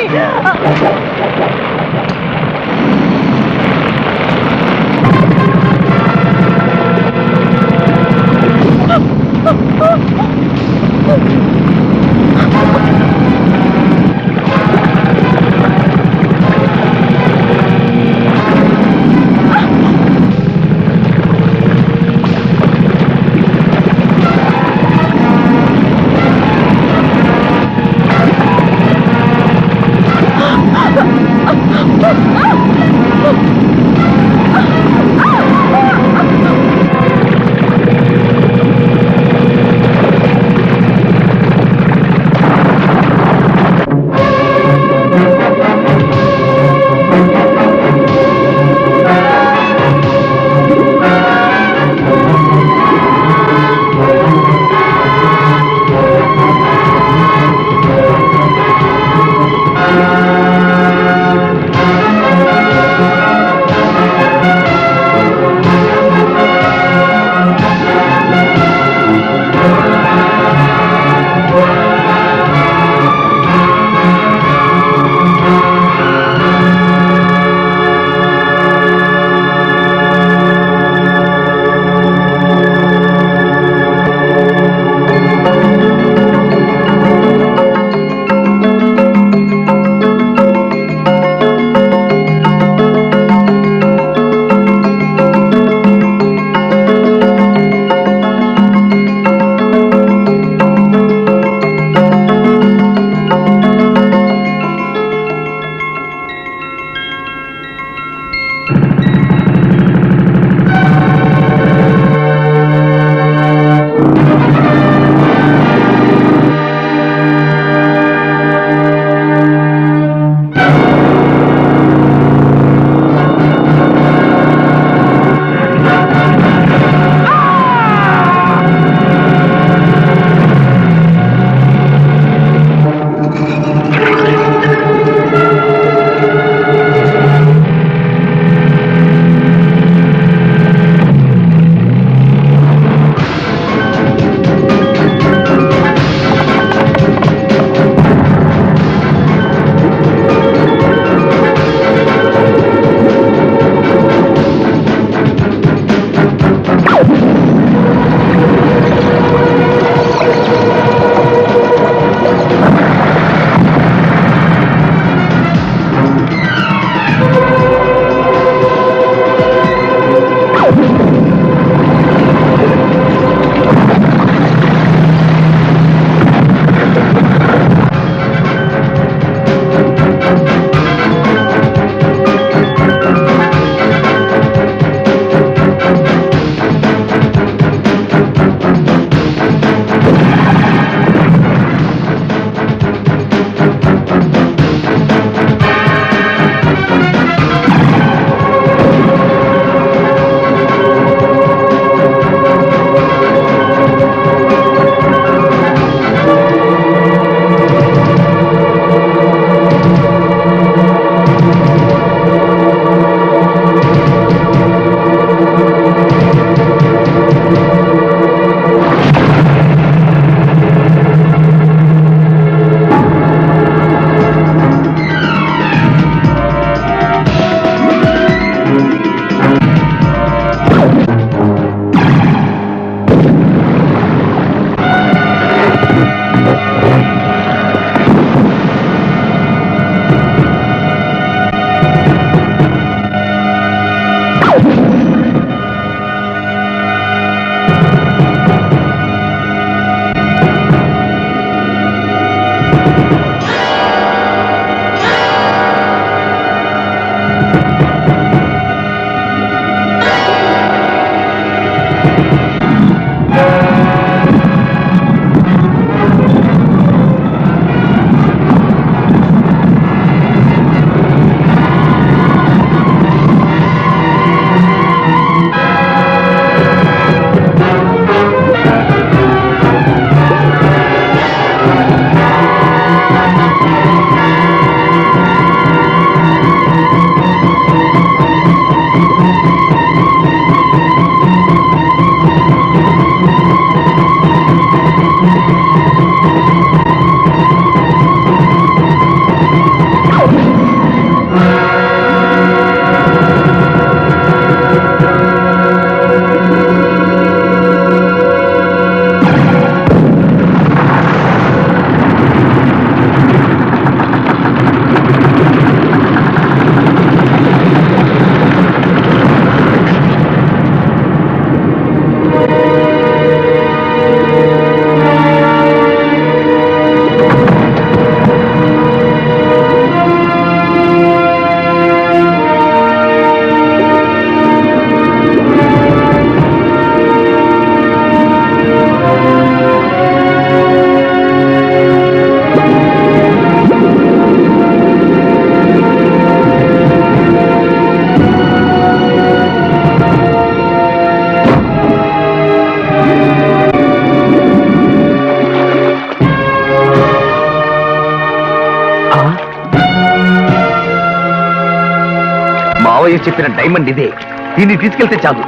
Speaker 15: మావయ్య చెప్పిన డైమండ్ ఇదే, దీన్ని తీసుకెళ్తే చాలు.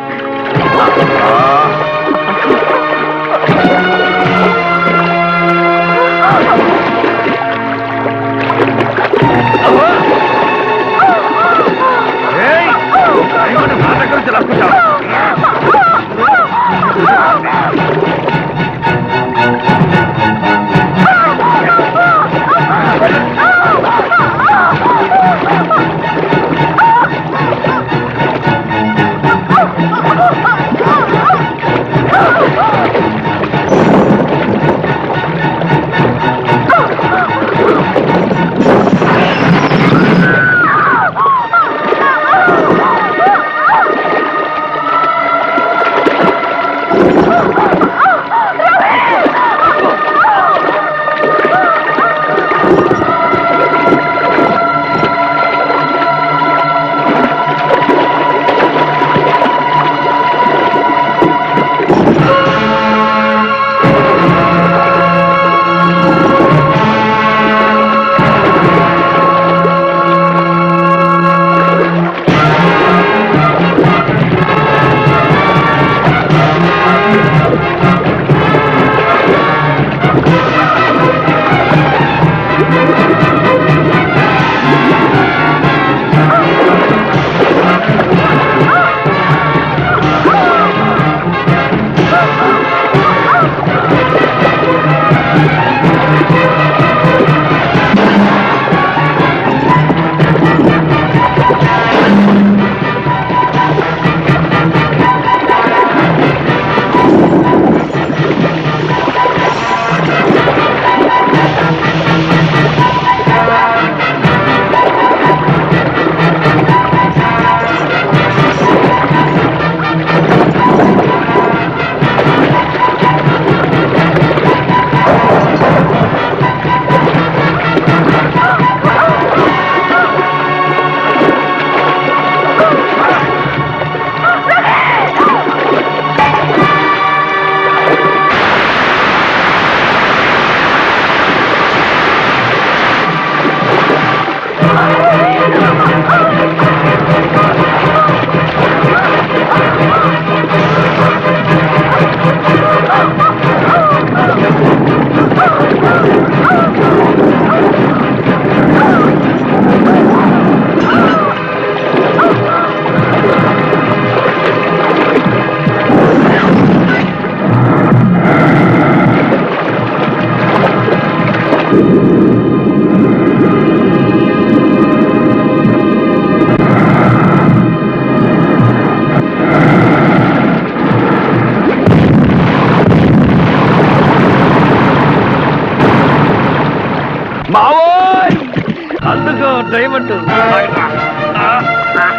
Speaker 1: డైమండ్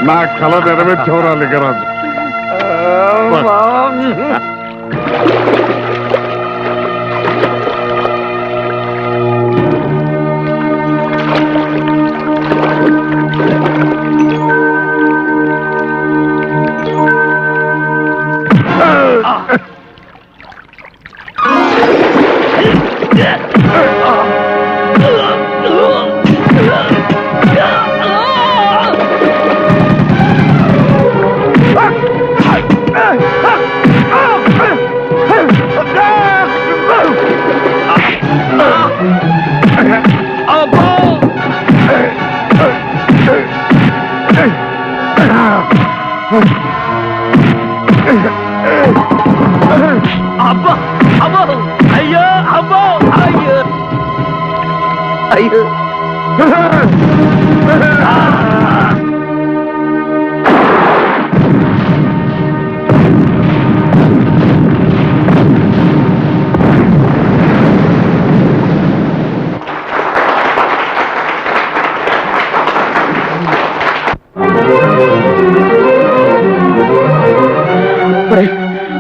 Speaker 1: నా కళ నెరవేర్చవరా లింగరాజు.
Speaker 15: అబ్బా అబ్బో అయ్యో అబ్బో అయ్యో అయ్యో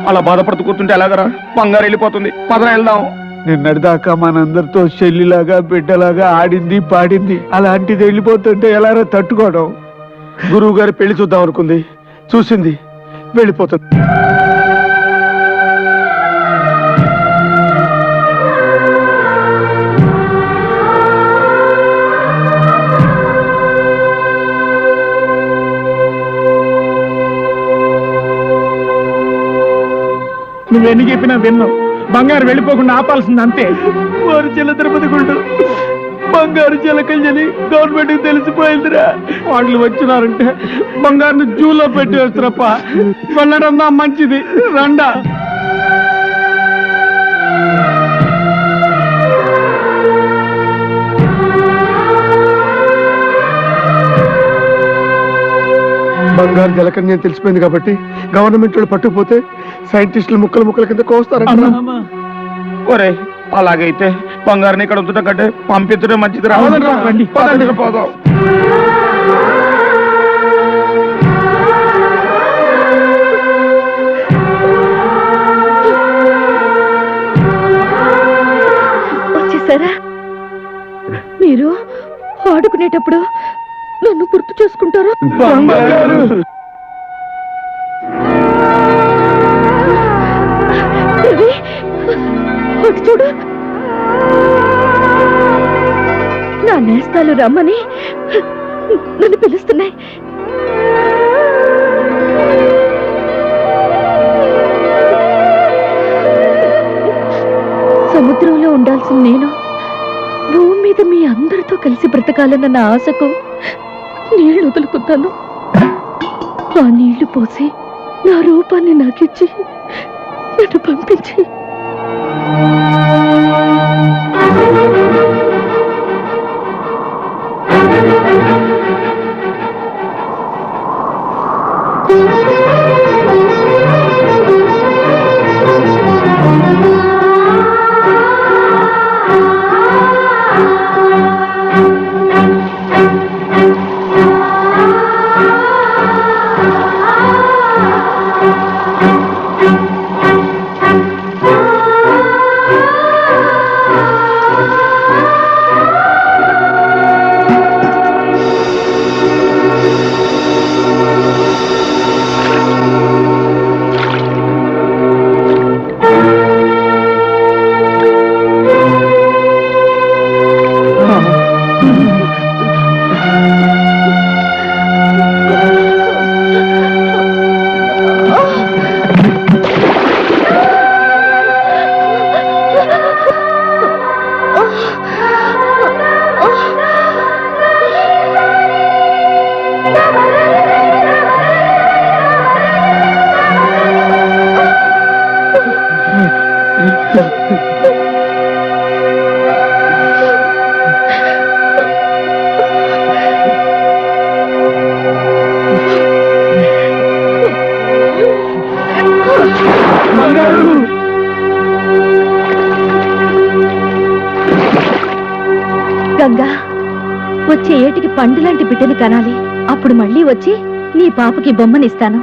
Speaker 6: అలా బాధపడుతూ కూర్చుంటే ఎలాగరా? బంగారు వెళ్ళిపోతుంది. పదన వెళ్దాం.
Speaker 2: నిన్నటిదాకా మనందరితో చెల్లిలాగా బిడ్డలాగా ఆడింది పాడింది, అలాంటిది వెళ్ళిపోతుంటే ఎలారా తట్టుకోవడం? గురువు గారి పెళ్లి చూద్దాం అనుకుంది, చూసింది, వెళ్ళిపోతుంది.
Speaker 13: నువ్వెన్ని చెప్పినా విన్నావు. బంగారు వెళ్ళిపోకుండా ఆపాల్సింది అంతే.
Speaker 2: వారు చిల్ల తిరుపతి గుండు బంగారు చిలకల్ని గవర్నమెంట్ కి తెలిసిపోయిందిరా.
Speaker 13: వాళ్ళు వచ్చినారంటే బంగారుని జూలో పెట్టి వేస్తారప్ప. వెళ్ళడం మంచిది. రండా.
Speaker 2: బంగారు జలకన్య తెలిసిపోయింది కాబట్టి గవర్నమెంట్ వాళ్ళు పట్టుకుపోతే సైంటిస్టులు ముక్కలు ముక్కల కింద కోస్తారంట.
Speaker 6: ఒరే అలాగైతే బంగారుని ఇక్కడ ఉంచడం కంటే పంపించడం మంచిది.
Speaker 13: రండి.
Speaker 6: పోదాం.
Speaker 5: వచ్చేసారా? మీరు ఆడుకునేటప్పుడు నన్ను గుర్తు చేసుకుంటారా? అటు చూడు, నా నేస్తాలు రమ్మని నన్ను పిలుస్తున్నాయి. సముద్రంలో ఉండాల్సిన నేను భూమి మీద మీ అందరితో కలిసి బ్రతకాలన్న నా ఆశకు నీళ్లు వదులుకున్నాను. ఆ నీళ్లు పోసి నా రూపాన్ని నాకిచ్చి నన్ను పంపించి గంగా, వచ్చే ఏటికి పండు లాంటి బిడ్డను కనాలి. అప్పుడు మళ్ళీ వచ్చి నీ పాపకి బొమ్మనిస్తాను.